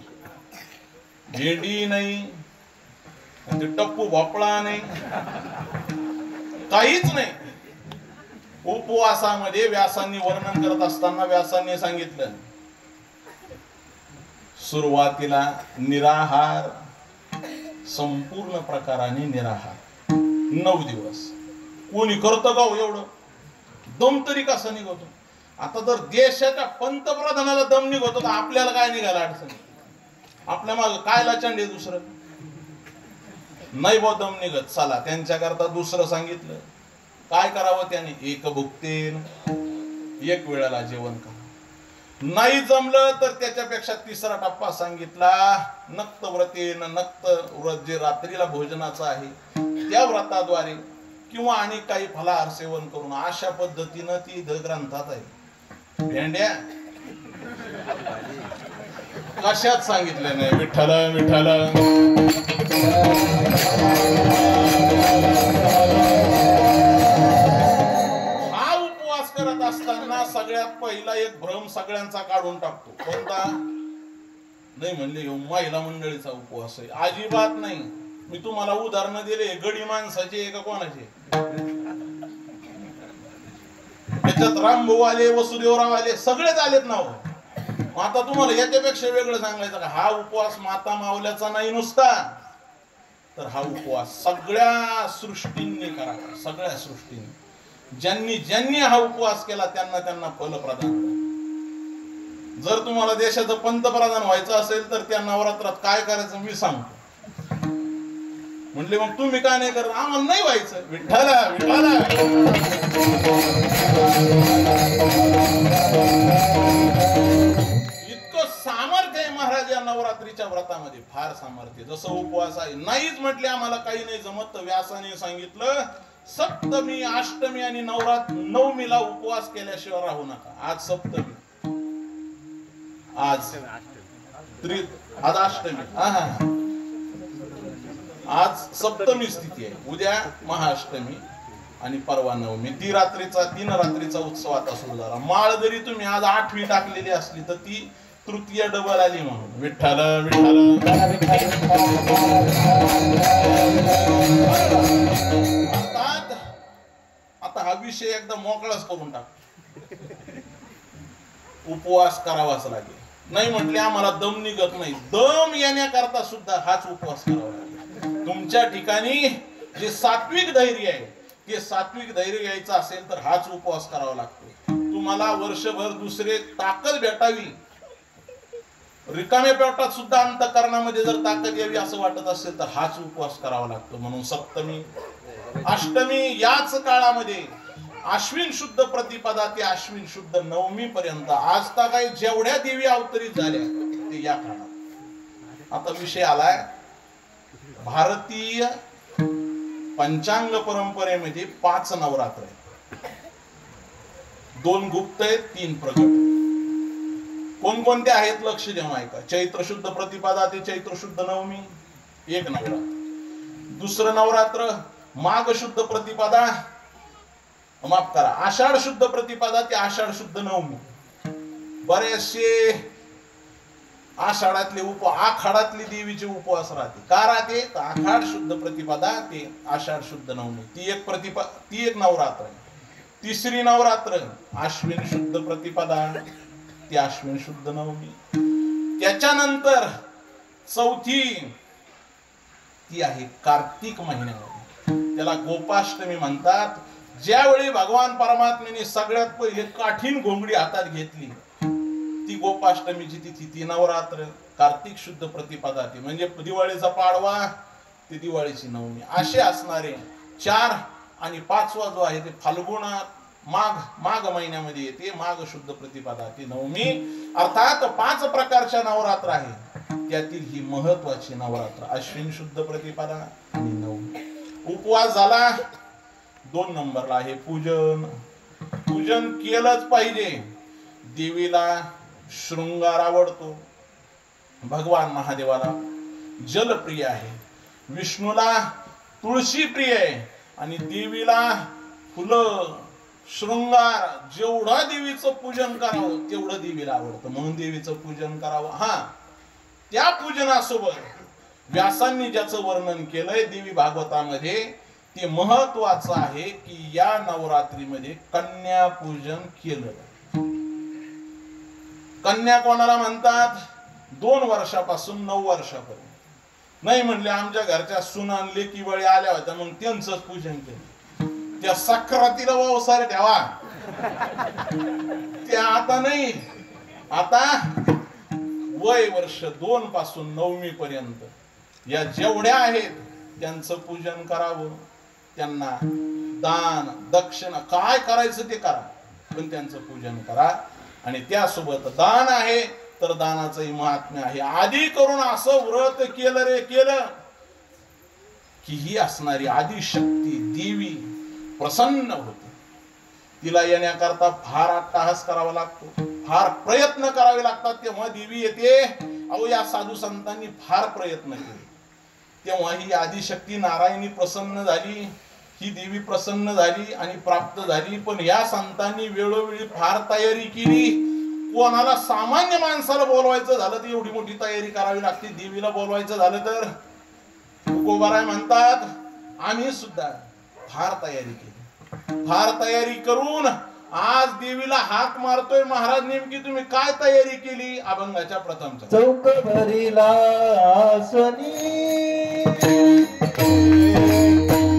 भेंडी नाही, ते टप्पू भोपळा नाही, काहीच नाही. उपवासामध्ये व्यासांनी वर्णन करत असताना व्यासांनी सांगितलं, सुरुवातीला निराहार, संपूर्ण प्रकाराने निराहार 9 दिवस. कोणी करतं का एवढं? दम तरी कसा निघतो? आता जर देशाच्या पंतप्रधानाला दम निघतो तर आपल्याला काय निघायला अडचण? आपल्या माग काय लाचंड आहे दुसरं? नाही बा दम निघत. चला त्यांच्याकरता दुसरं सांगितलं. काय करावं त्याने? एक भुक्तेन, 1 वेळेला जेवण करा. नाही जमलं तर त्याच्यापेक्षा तिसरा टप्पा सांगितला, नक्त व्रतेन. नक्त व्रत जे रात्रीला भोजनाचं आहे त्या व्रताद्वारे किंवा आणि काही फलाहार सेवन करून अशा पद्धतीनं ती ग्रंथात आहे. भेंड्या कशात सांगितले नाही? विठ्ठल विठ्ठल. हा उपवास करत असताना सगळ्यात पहिला एक भ्रम सगळ्यांचा काढून टाकतो. कोणता? नाही म्हणले महिला मंडळीचा उपवास आहे. अजिबात नाही. मी तुम्हाला उदाहरण दिले. गडी माणसाचे का कोणाचे? त्याच्यात रामभाऊ आले, वसुदेवराव आले, सगळेच आलेत ना. आता तुम्हाला याच्यापेक्षा वेगळं सांगायचं का? हा उपवास माता मावल्याचा नाही नुसता, तर हा उपवास सगळ्या सृष्टींनी करावा. सगळ्या सृष्टींनी ज्यांनी ज्यांनी हा उपवास केला त्यांना त्यांना फल प्रदान. जर तुम्हाला देशाचं पंतप्रधान व्हायचं असेल तर त्या नवरात्रात काय करायचं मी सांगतो. म्हणले मग तुम्ही काय नाही करत? आम्हाला नाही व्हायचं. विठ्ठल विठ्ठल. इतकं सामर्थ्य आहे महाराज या नवरात्रीच्या व्रतामध्ये. फार सामर्थ्य. जसं उपवास आहे. नाहीच म्हटले आम्हाला काही नाही जमत तर व्यासाने सांगितलं सप्तमी, अष्टमी आणि नवमीला उपवास केल्याशिवाय राहू नका. आज सप्तमी, आज अष्टमी, आज सप्तमी स्थिती आहे. उद्या महाअष्टमी आणि परवा नवमी. 3 रात्रीचा उत्सव आता सुरू झाला. माळ जरी तुम्ही आज 8वी टाकलेली असली तर ती तृतीय डबल आली म्हणून. विठ्ठल विठ्ठल. आता हा विषय एकदा मोकळाच करून टाक. उपवास करावाच लागेल. नाही म्हटले आम्हाला दम निघत नाही. दम येण्याकरता सुद्धा हाच उपवास करावा लागेल. तुमच्या ठिकाणी जे सात्विक धैर्य आहे ते सात्विक धैर्य यायचं असेल तर हाच उपवास करावा लागतो. तुम्हाला वर्षभर दुसरे ताकद भेटावी, रिकाम्या पेटात सुद्धा अंतःकरणामध्ये जर ताकद यावी असं वाटत असेल तर हाच उपवास करावा लागतो. म्हणून सप्तमी, अष्टमी याच काळामध्ये आश्विन शुद्ध प्रतिपदा ते आश्विन शुद्ध नवमी पर्यंत आज तर काही जेवढ्या देवी अवतरित झाल्या ते या काळात. आता विषय आलाय भारतीय पंचांग परंपरेमध्ये 5 नवरात्र आहेत. 2 गुप्त आहेत, 3 प्रकट. कोणकोणते आहेत लक्ष देऊन ऐका. चैत्र शुद्ध प्रतिपदा ते चैत्र शुद्ध नवमी 1 नवरात्र. दुसरं नवरात्र माघ शुद्ध प्रतिपदा, माफ करा, आषाढ शुद्ध प्रतिपदा ते आषाढ शुद्ध नवमी. बरेचसे आषाढातले आखाडातली देवीचे उपवास राहते. का राहते? आषाढ शुद्ध प्रतिपदा ते आषाढ शुद्ध नवमी. ती एक नवरात्र आहे. तिसरी नवरात्र आश्विन शुद्ध प्रतिपदा ती आश्विन शुद्ध नवमी. त्याच्यानंतर चौथी ती आहे कार्तिक महिन्यामध्ये. त्याला गोपाष्टमी म्हणतात. ज्यावेळी भगवान परमात्म्याने सगळ्यात पहिले काठीण घोंगडी हातात घेतली ती गोपाष्टमीची तिथी. ती नवरात्र कार्तिक शुद्ध प्रतिपदा ती म्हणजे दिवाळीचा पाडवा ते दिवाळीची नवमी. असे असणारे 4 आणि 5वा जो आहे ते फाल्गुनात माघ महिन्यामध्ये येते. माघ शुद्ध प्रतिपदा ती नवमी. अर्थात 5 प्रकारच्या नवरात्र आहे. त्यातील ही महत्वाची नवरात्र अश्विन शुद्ध प्रतिपदा आणि नवमी. उपवास झाला. 2 नंबरला आहे पूजन. पूजन केलंच पाहिजे. देवीला शृंगार आवडतो. भगवान महादेवाला जलप्रिय आहे. विष्णूला तुळशी प्रिय आहे. आणि देवीला फुलं, शृंगार, जेवढा देवीचं पूजन करावं तेवढं देवीला आवडतं. म्हणून देवीचं पूजन करावं. त्या पूजनासोबत व्यासांनी ज्याचं वर्णन केलंय देवी भागवतामध्ये ते महत्वाचं आहे की या नवरात्रीमध्ये कन्या पूजन केलं. कन्या कोणाला म्हणतात? 2 वर्षापासून 9 वर्षापर्यंत. नाही म्हणले आमच्या घरच्या सुना लेकी बळी आल्या होत्या मग त्यांचंच पूजन केलं. त्या सक्रातीला व्यवसाय ठेवा, त्या आता नाही. आता वय वर्ष 2 पासून 9वी पर्यंत या जेवढ्या आहेत त्यांचं पूजन करावं. त्यांना दान दक्षिणा काय करायचं ते करा, पण त्यांचं पूजन करा. आणि त्यासोबत दान आहे तर दानाचंही महात्म्य आहे. आधी करून असं व्रत केलं रे केलं की ही असणारी आदिशक्ती देवी प्रसन्न होते. तिला येण्याकरता फार अट्टहास करावा लागतो, फार प्रयत्न करावे लागतात, तेव्हा देवी येते. अहो या साधू संतांनी फार प्रयत्न केले, तेव्हा ही आदिशक्ती नारायणी प्रसन्न झाली, ही देवी प्रसन्न झाली आणि प्राप्त झाली. पण या संतांनी वेळोवेळी फार तयारी केली. कोणाला सामान्य माणसाला बोलवायचं झालं तर एवढी मोठी तयारी करावी लागते, देवीला बोलवायचं झालं तर तुकोबाराय म्हणतात आम्ही सुद्धा फार तयारी केली. फार तयारी करून आज देवीला हाक मारतोय. महाराज नेमकी तुम्ही काय तयारी केली? अभंगाच्या प्रथमचा चौक भरीला आसनी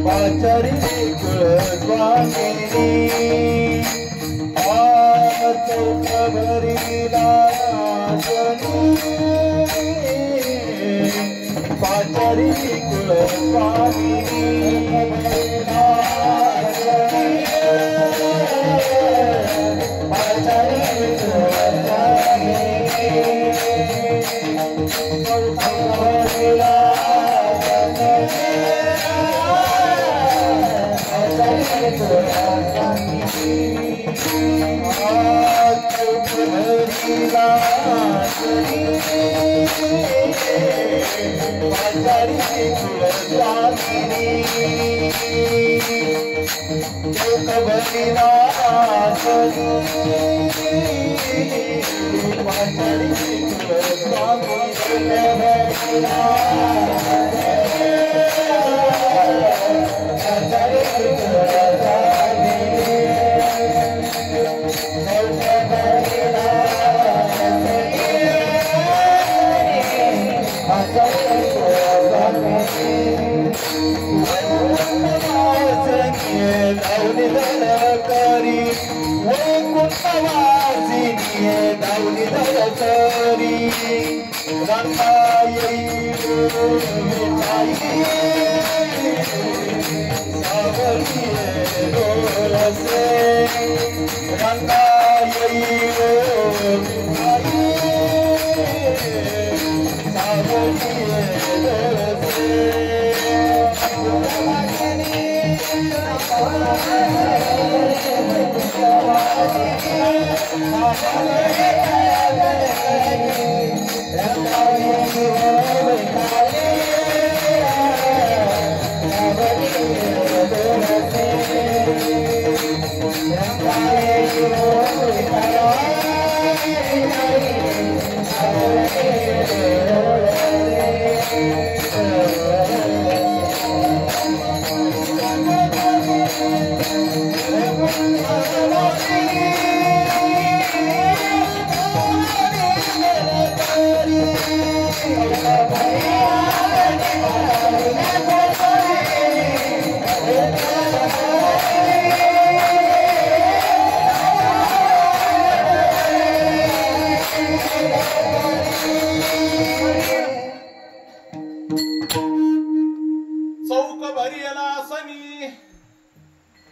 पाचारी कुळस्वामिनी, चौक भरीला आसनी पाचारी कुळस्वामिनी,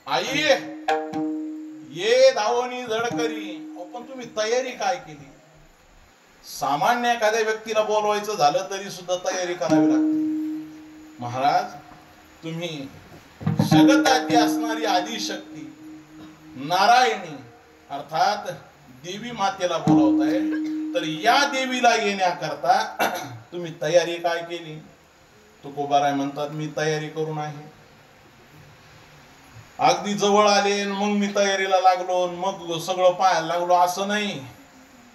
आई ये धावणी झडकरी. पण तुम्ही तयारी काय केली? सामान्य एखाद्या व्यक्तीला बोलवायचं झालं तरी सुद्धा तयारी करावी लागते. महाराज तुम्ही जगताची असणारी आदिशक्ती नारायणी अर्थात देवी मातेला बोलवताय, तर या देवीला येण्याकरता तुम्ही तयारी काय केली? तुकोबाराय म्हणतात मी तयारी करून आहे. अगदी जवळ आले मग मी तयारीला लागलो, मग सगळं पाहायला लागलो असं नाही.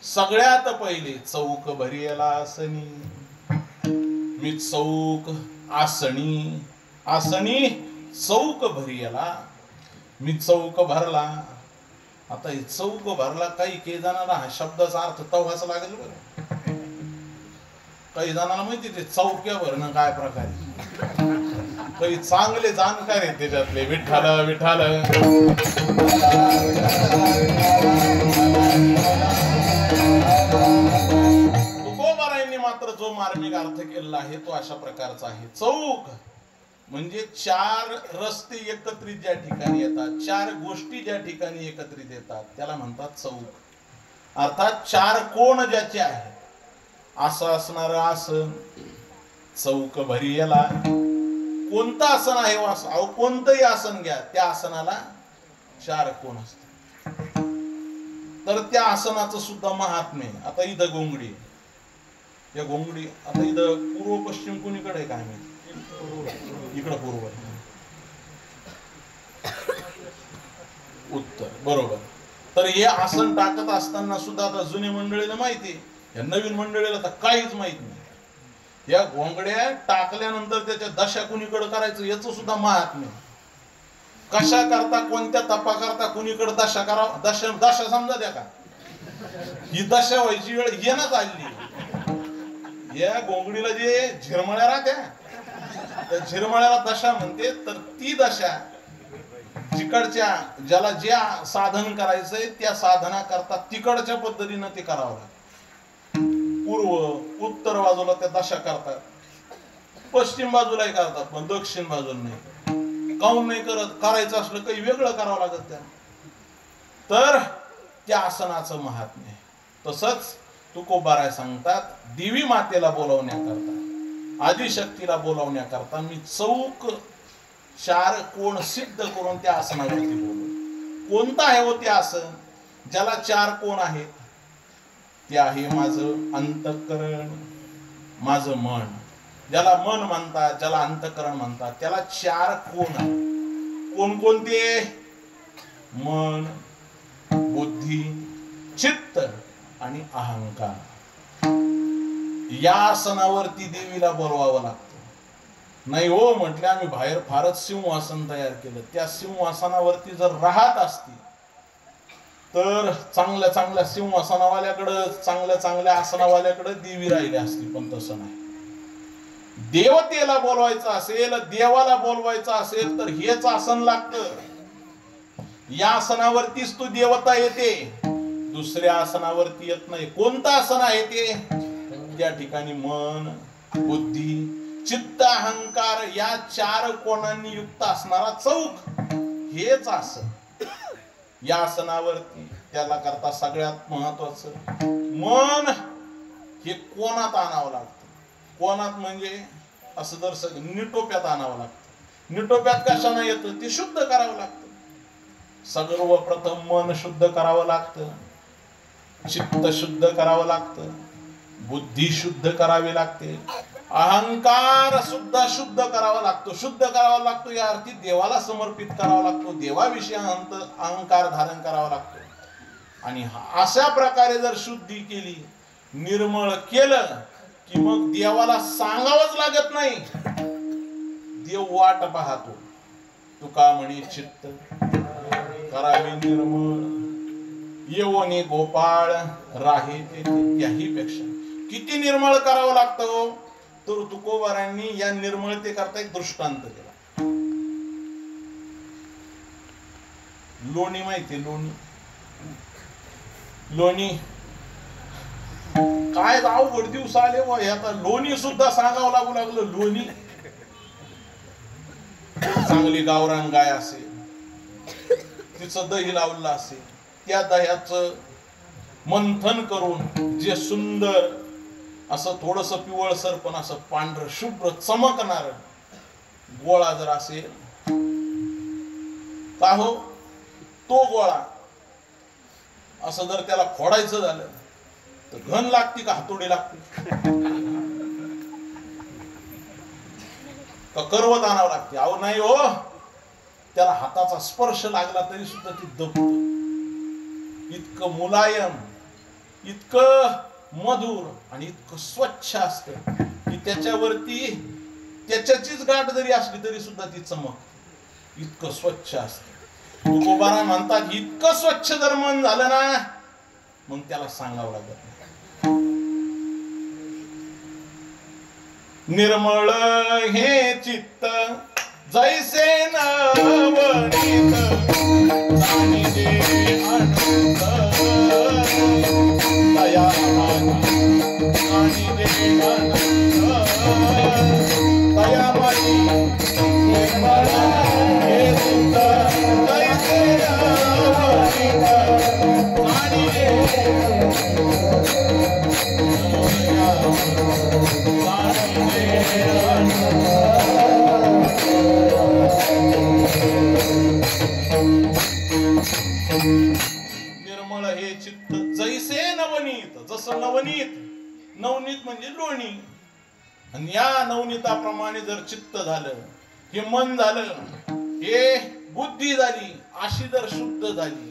सगळ्यात पहिले चौक भरियला आसनी. मी चौक आसनी आसनी चौक भरियला. मी चौक भरला. आता हे चौक भरला काही जणांना हा शब्दाचा अर्थ तवाच लागेल बरं. काही जणांना माहिती ते चौक्या भरणं काय प्रकारे, काही चांगले जाणकार आहेत त्याच्यातले. विठ्ठल विठ्ठल तुकोबारायांनी मात्र जो मार्मिक अर्थ केलेला आहे तो अशा प्रकारचा आहे. चौक म्हणजे चार रस्ते एकत्रित ज्या ठिकाणी येतात, चार गोष्टी ज्या ठिकाणी एकत्रित येतात त्याला म्हणतात चौक. अर्थात चार कोण ज्याचे आहे, असं असणार आसन चौक भरी याला. कोणतं आसन आहे अहो, कोणतंही आसन घ्या, त्या आसनाला चार कोण असतात. तर त्या आसनाचं सुद्धा महात्म्य. आता इथं घोंगडी, या घोंगडी आता इथं पूर्व पश्चिम कोणीकडे आहे काय माहिती, इकडं पूर्व उत्तर, बरोबर. तर हे आसन टाकत असताना सुद्धा आता जुने मंडळीला माहिती, या नवीन मंडळीला तर काहीच माहित नाही. या घोंगड्या टाकल्यानंतर त्याच्या दशा कुणीकडे करायचं याचं सुद्धा महात्म्य. कशा करता, कोणत्या तपा करता कुणीकडे दशा करावं, दशा समजा द्या का, ही दशा व्हायची वेळ येणच आली. या घोंगडीला जे झिरमळ्या राहत्या त्या झिरमळ्याला दशा म्हणते. तर ती दशा जिकडच्या ज्याला जे साधन करायचंय त्या साधना करता तिकडच्या पद्धतीनं ते करावं लागतं. पूर्व उत्तर बाजूला त्या दशा करतात, पश्चिम बाजूलाही करतात, पण दक्षिण बाजूला नाही. काऊन नाही करत, करायचं असलं काही वेगळं करावं लागत त्या. तर त्या आसनाचं महात्म्य. तसंच तुकोबाराय सांगतात, देवी मातेला बोलावण्याकरता, आदिशक्तीला बोलावण्याकरता मी चौक चार कोण सिद्ध करून त्या आसनावरती बोललो. कोणतं आहे हो ते आसन ज्याला चार कोण आहेत? ते आहे माझं अंतःकरण, माझं मन. ज्याला मन म्हणतात, ज्याला अंतःकरण म्हणतात, त्याला चार कोण आहे. कोणकोणते? मन, बुद्धी, चित्त आणि अहंकार. या आसनावरती देवीला बोलवावं लागतं. नाही हो म्हटले, आम्ही बाहेर फारच सिंहासन तयार केलं, त्या सिंहासनावरती जर राहत असती तर चांगल्या चांगल्या सिंहासनावाल्याकडं, चांगल्या चांगल्या आसनावाल्याकडे देवी राहिली असती. पण तसं नाही. देवतेला बोलवायचं असेल, देवाला बोलवायचं असेल तर हेच आसन लागतं. या आसनावरतीच तो देवता येते, दुसऱ्या आसनावरती येत नाही. कोणतं आसन आहे ते? त्या ठिकाणी मन, बुद्धी, चित्त, अहंकार या चार कोणांनी युक्त असणारा चौक हेच आसन. या आसनावरती त्याला करता सगळ्यात महत्वाचं मन हे कोणात आणावं लागतं. कोणात म्हणजे असं जर निटोप्यात आणावं लागतं. निटोप्यात कशाने येतं? ते शुद्ध करावं लागतं. सर्वप्रथम मन शुद्ध करावं लागतं, चित्त शुद्ध करावं लागतं, बुद्धी शुद्ध करावी लागते, अहंकार सुद्धा शुद्ध करावा लागतो. शुद्ध करावा लागतो या अर्थी देवाला समर्पित करावा लागतो, देवाविषयी अहंकार धारण करावा लागतो. आणि अशा प्रकारे जर शुद्धी केली, निर्मळ केलं की मग देवाला सांगावंच लागत नाही, देव वाट पाहतो. तुका म्हणे चित्त करावे निर्मळ, येवोनी गोपाळ राहे ते. त्याही पेक्षा किती निर्मळ करावं लागतं. तर तुकोबारांनी या निर्मळते करता एक दृष्टांत दिला. लोणी माहिती? लोणी लोणी काय अवघड दिवस आले व आता लोणी सुद्धा सांगावं लागू लागलं. लोणी चांगली गावरान गाय असेल, तिचं दही लावलं असेल, त्या दह्याचं मंथन करून जे सुंदर असं थोडस पिवळसर पण असं पांढर शुभ्र चमकणार गोळा जर असेल का हो, तो गोळा असं जर त्याला फोडायचं झालं तर घन लागते का हातोडी लागते का करवत आणावं लागते? अहो नाही हो, त्याला हाताचा स्पर्श लागला तरी सुद्धा ती दबत. इतकं मुलायम, इतकं मधुर आणि इतकं स्वच्छ असतं की त्याच्यावरती त्याच्याचीच गाठ जरी असली तरी सुद्धा ती चमक. इतकं स्वच्छ असतं. तुकोबाराय म्हणतात इतकं स्वच्छ जर मन झालं ना मग त्याला सांगावं लागत नाही. निर्मळ हे चित्त जैसे नवनीत जाणिले अनंत दया जाणिले अनंत दयामयी निर्मळ हे चित्त जैसे नवनीत जाणिले निर्मळ हे चित्त जैसे नवनीत, जसं नवनीत, नवनीत म्हणजे लोणी, आणि या नवनीताप्रमाणे जर चित्त झालं, हे मन झालं, हे बुद्धी झाली, अशी जर शुद्ध झाली,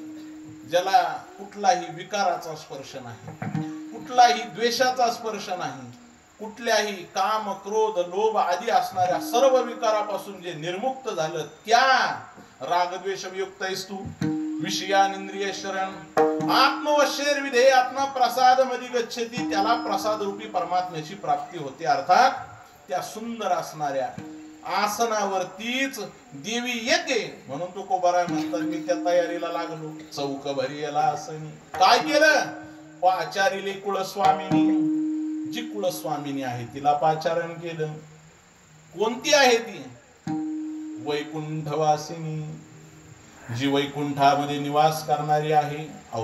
ज्याला कुठलाही विकाराचा स्पर्श नाही, कुठलाही द्वेषाचा स्पर्श नाही, कुठल्याही काम क्रोध लोभ आदी असणाऱ्या सर्व विकारापासून जे निर्मुक्त झालं, त्या रागद्वेष युक्त आहेस तू. विषयानिंद्रिय शरण आत्मवशेर विधेय आत्मा प्रसाद मध्ये गच्छती, त्याला प्रसाद रूपी परमात्म्याची प्राप्ती होते. अर्थात त्या सुंदर असणाऱ्या आसनावरतीच देवी येते. म्हणून तो कोबारा म्हणतात, मी त्या तयारीला लागलो. चौक भरी याला आसनी. काय केलं? पाचारिले कुलस्वामिनी, जी कुलस्वामिनी आहे तिला पाचारण केलं. कोणती आहे ती? वैकुंठवासिनी, जी वैकुंठामध्ये निवास करणारी आहे.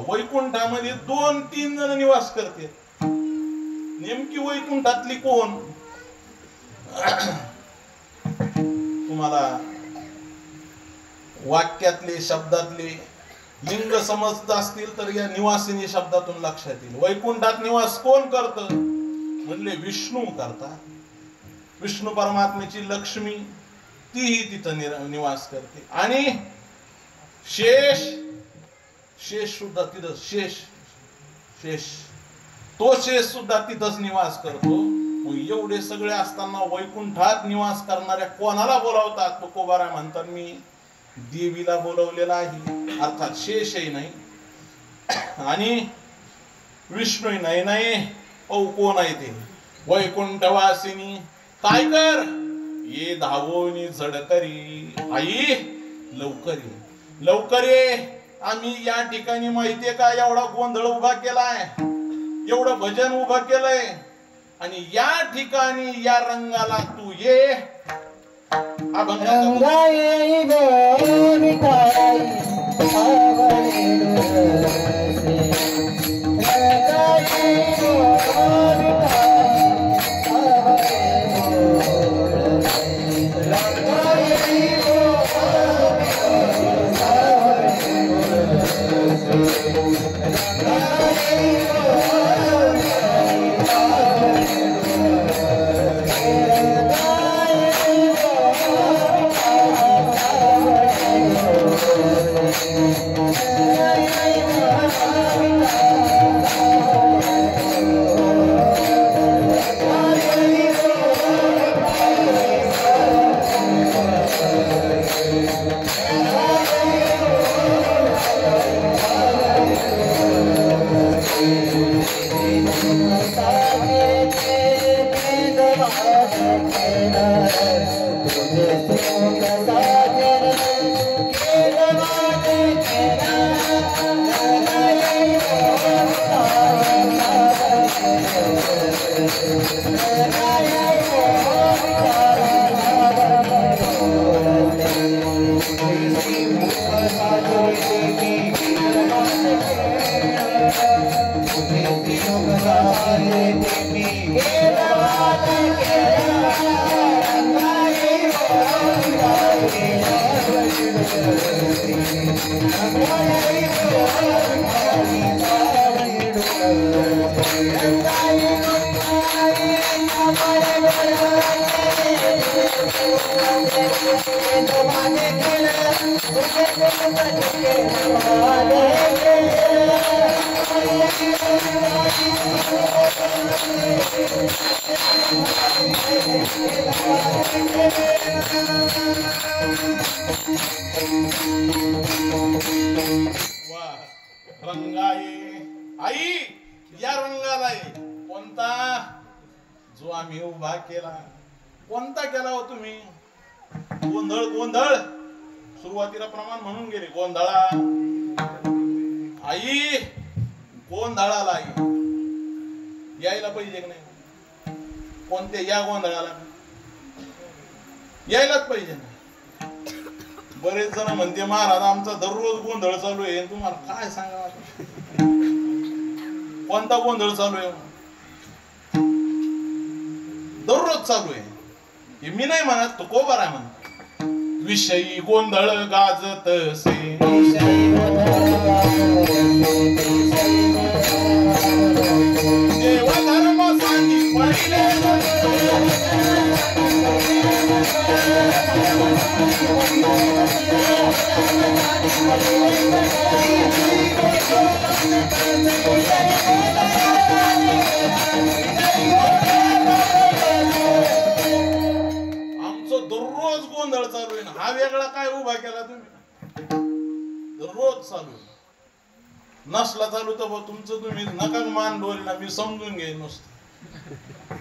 वैकुंठामध्ये 2-3 जण निवास करते. नेमकी वैकुंठातली कोण? तुम्हाला वाक्यातले शब्दातले लिंग समजत असतील तर या निवासिनी शब्दातून लक्षात येईल. वैकुंठात निवास कोण करत? म्हणले विष्णू करतात. विष्णू परमात्म्याची लक्ष्मी तीही तिथं निवास करते. आणि शेष सुद्धा तिथं शेष तो शेष सुद्धा तिथंच निवास करतो. एवढे सगळे असताना वैकुंठात निवास करणाऱ्या कोणाला बोलावतात? तुकोबारा म्हणतात, मी देवीला बोलवलेला आहे. अर्थात शेषही नाही आणि विष्णूही नाही. कोण आहे ते? वैकुंठवासिनी. काय कर? ये धावोनी झडकरी, आई लवकर ये. आम्ही या ठिकाणी माहितीये का एवढा गोंधळ उभा केलाय, एवढं भजन उभं केलंय, आणि या ठिकाणी या रंगाला तू ये. रंगाये आई, या रंगाला कोणता? जो आम्ही उभा केला कोणता केला हो तुम्ही? गोंधळ गोंधळ सुरुवातीला प्रमाण म्हणून गेले गोंधळा आई, गोंधळाला आई यायला पाहिजे की नाही? कोणत्या या गोंधळाला यायलाच पाहिजे ना. बरेच जण म्हणते महाराज आमचा दररोज गोंधळ चालू आहे. तुम्हाला काय सांगा, कोणता गोंधळ चालू आहे? दररोज चालू आहे. हे मी नाही म्हणत, तो कोबार आहे म्हणत. विषयी गोंधळ गाजत से देव धर्म सांगी पहिले आमचं दररोज गोंधळ चालू आहे ना. हा वेगळा काय उभा केला तुम्ही? दररोज चालू आहे. नसला चालू तर तुमचं तुम्ही नका मान डोलला, मी समजून घेईन नुसतं.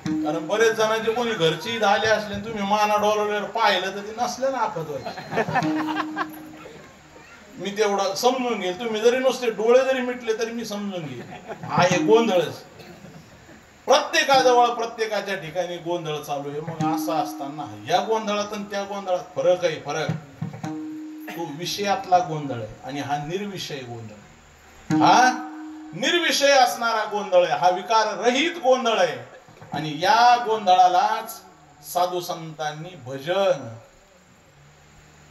कारण बरेच जणांचे कोणी घरची आले असले तुम्ही माना डोलवल्यावर पाहिलं तर ते नसले ना आपत व्हायचं. मी तेवढं समजून घेईल. तुम्ही जरी नुसते डोळे जरी मिटले तरी मी समजून घेईल. हा हे गोंधळच प्रत्येकाजवळ प्रत्येकाच्या ठिकाणी गोंधळ चालू आहे. मग असं असताना या गोंधळात आणि त्या गोंधळात फरक आहे. फरक तो विषयातला गोंधळ आहे आणि हा निर्विषय गोंधळ. हा निर्विषय असणारा गोंधळ आहे. हा विकार रहित गोंधळ आहे. आणि या गोंधळालाच साधू संतांनी भजन,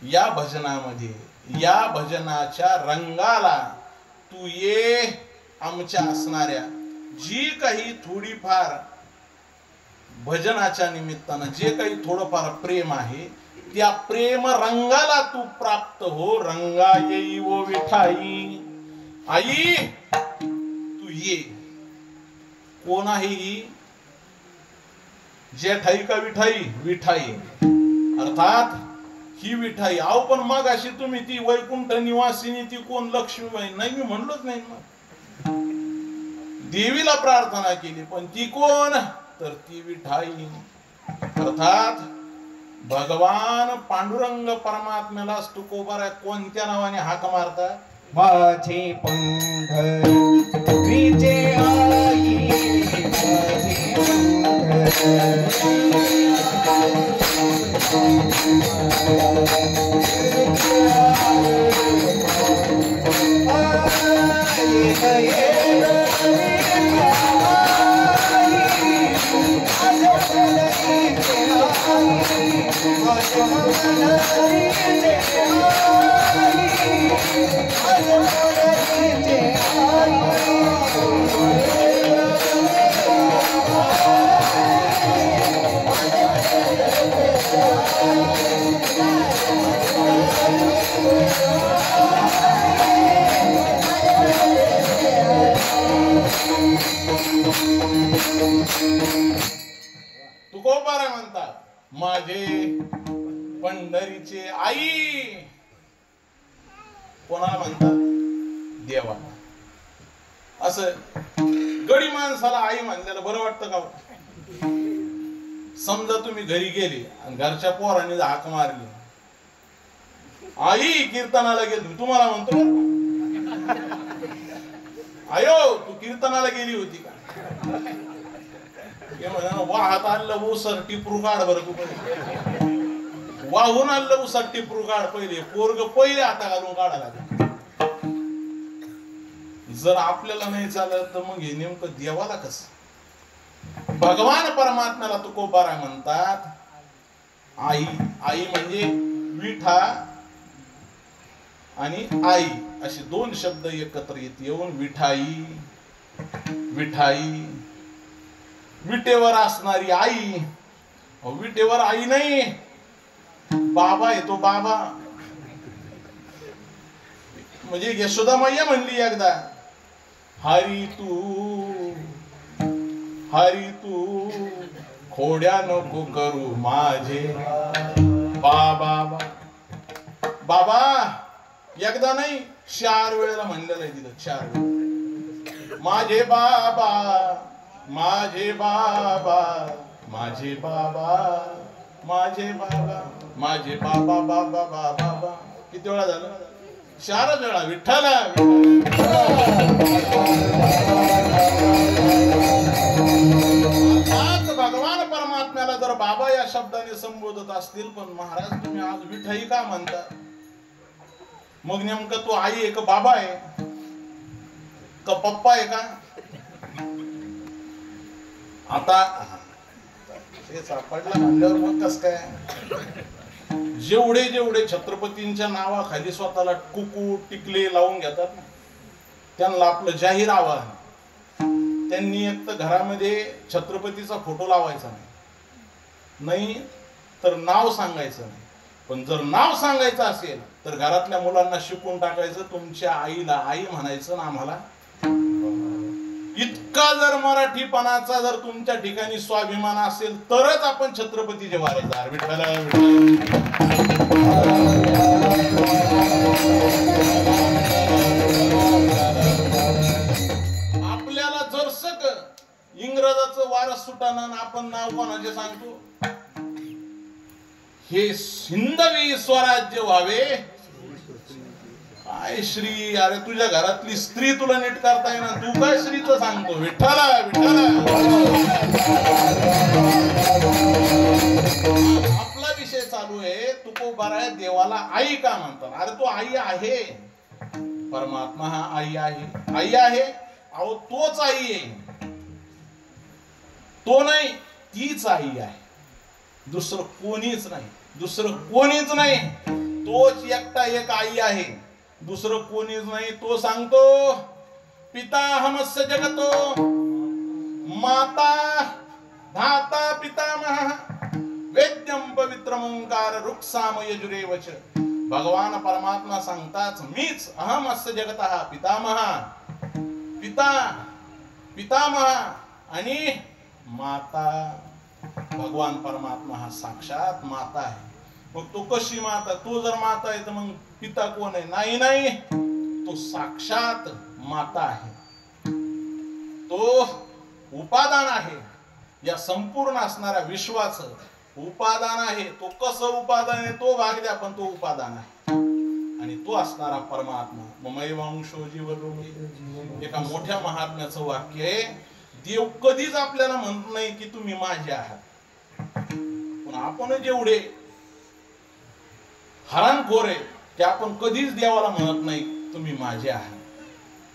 या भजनामध्ये या भजनाच्या रंगाला तू ये आमच्या असणाऱ्या जी काही थोडीफार भजनाच्या निमित्तानं जे काही थोडंफार प्रेम आहे त्या प्रेम रंगाला तू प्राप्त हो. रंगा येई वो विठाई. आई तू ये. कोण आहे ही? जेठाई का विठाई? विठाई अर्थात ही विठाई. अहो पण मग अशी तुम्ही ती वैकुंठ निवासिनी ती कोण लक्ष्मीबाई नाही मी म्हणलोच नाही. मग देवीला प्रार्थना केली पण ती कोण? तर ती विठाई अर्थात भगवान पांडुरंग परमात्म्यालाच तुकोबारा कोणत्या नावाने हाक मारतात? माझे पंढरीचे आई, तुकोबारा म्हणतात माझे पंढरीचे आई. कोणाला म्हणतात? देवाला. असं गडी माणसाला आई म्हणल्याला बरं वाटतं का? समजा तुम्ही घरी गेले आणि घरच्या पोरांनी हाक मारली, आई कीर्तनाला गेली, तुम्हाला म्हणतो आयो तू कीर्तनाला गेली होती का? वाहत आणलं ऊसर टिपरू काढ बरं तू पहिले. वाहून आणलं ऊसात टिपरू काढ पहिले. पोरग पहिले आता घालून काढायला. जर आपल्याला नाही चालत तर मग हे नेमकं देवाला कसं? भगवान परमात्म्याला तुकोबारा म्हणतात आई. आई म्हणजे विठा आणि आई असे दोन शब्द एकत्र येऊन विठाई. विठाई विटेवर असणारी आई. विटेवर आई नाही, बाबा येतो. बाबा म्हणजे यशोदा मैया म्हणली एकदा हरी तू खोड्या नको करू माझे बाबा. बाबा एकदा नाही 4 वेळेला म्हणलेलं आहे तिथं. 4 वेळा माझे बाबा माझे बाबा माझे बाबा. माझे बाबा माझे बाबा बाबा बाबा बाबा. किती वेळा झालं? 4 वेळा. विठ्ठल भगवान परमात्म्याला जर बाबा या शब्दाने संबोधत असतील, पण महाराज तुम्ही आज विठाई का म्हणता? मग नेमकं तो आई आहे का बाबा आहे का पप्पा आहे का? आता ते सापडला म्हणल्यावर मग कस काय? जेवढे जेवढे छत्रपतींच्या नावाखाली स्वतःला कुकू टिकले लावून घेतात ना, त्यांना आपलं जाहीर आवाहन, त्यांनी एक तर घरामध्ये छत्रपतीचा फोटो लावायचा नाही तर नाव सांगायचं नाही. पण जर नाव सांगायचं असेल तर घरातल्या मुलांना शिकून टाकायचं, तुमच्या आईला आई म्हणायचं ना आम्हाला. इतका जर मराठीपणाचा जर तुमच्या ठिकाणी स्वाभिमान असेल तरच आपण छत्रपतीचे वारेदार. विठ्ठल आपल्याला जर सक इंग्रजाचं वारस सुटाना आपण नाव कोणाचे सांगतो? हे हिंदवी स्वराज्य व्हावे. काय श्री? अरे तुझ्या घरातली स्त्री तुला नीट करता येईना, तू काय श्रीचं सांगतो? विठ्ठला विठ्ठला. आपला विषय चालू आहे. तुकोबाराय देवाला आई का म्हणतात? अरे तो आई आहे. परमात्मा हा आई आहे. आई आहे. अहो तोच आई आहे. तो नाही, तीच आई आहे. दुसरं कोणीच नाही. दुसरं कोणीच नाही. तोच एकटा एक आई आहे. दुसरं कोणीच नाही. तो सांगतो पिता हमस्य जगतो माता धाता पितामह वेद्यम पवित्रम ओंकार रुक्साम यजुरेवच. भगवान परमात्मा सांगतात मीच अहम अस्य जगतः पितामह. पिता पितामह आणि माता. भगवान परमात्मा हा साक्षात माता आहे. मग तो कशी माता? तो जर माता आहे तर मग पिता कोण आहे? नाही नाही, तो साक्षात माता आहे. तो उपादान आहे. या संपूर्ण असणाऱ्या विश्वाचं उपादान आहे. तो कसं उपादान आहे तो भाग द्या, पण तो उपादान आहे. आणि तो असणारा परमात्मा ममैवांशो जीवलोके. एका मोठ्या महात्म्याचं वाक्य आहे. देव कधीच आपल्याला म्हणत नाही की तुम्ही माझे आहात. पण आपण जेवढे हरणखोर आहे की आपण कधीच देवाला म्हणत नाही तुम्ही माझे आहात.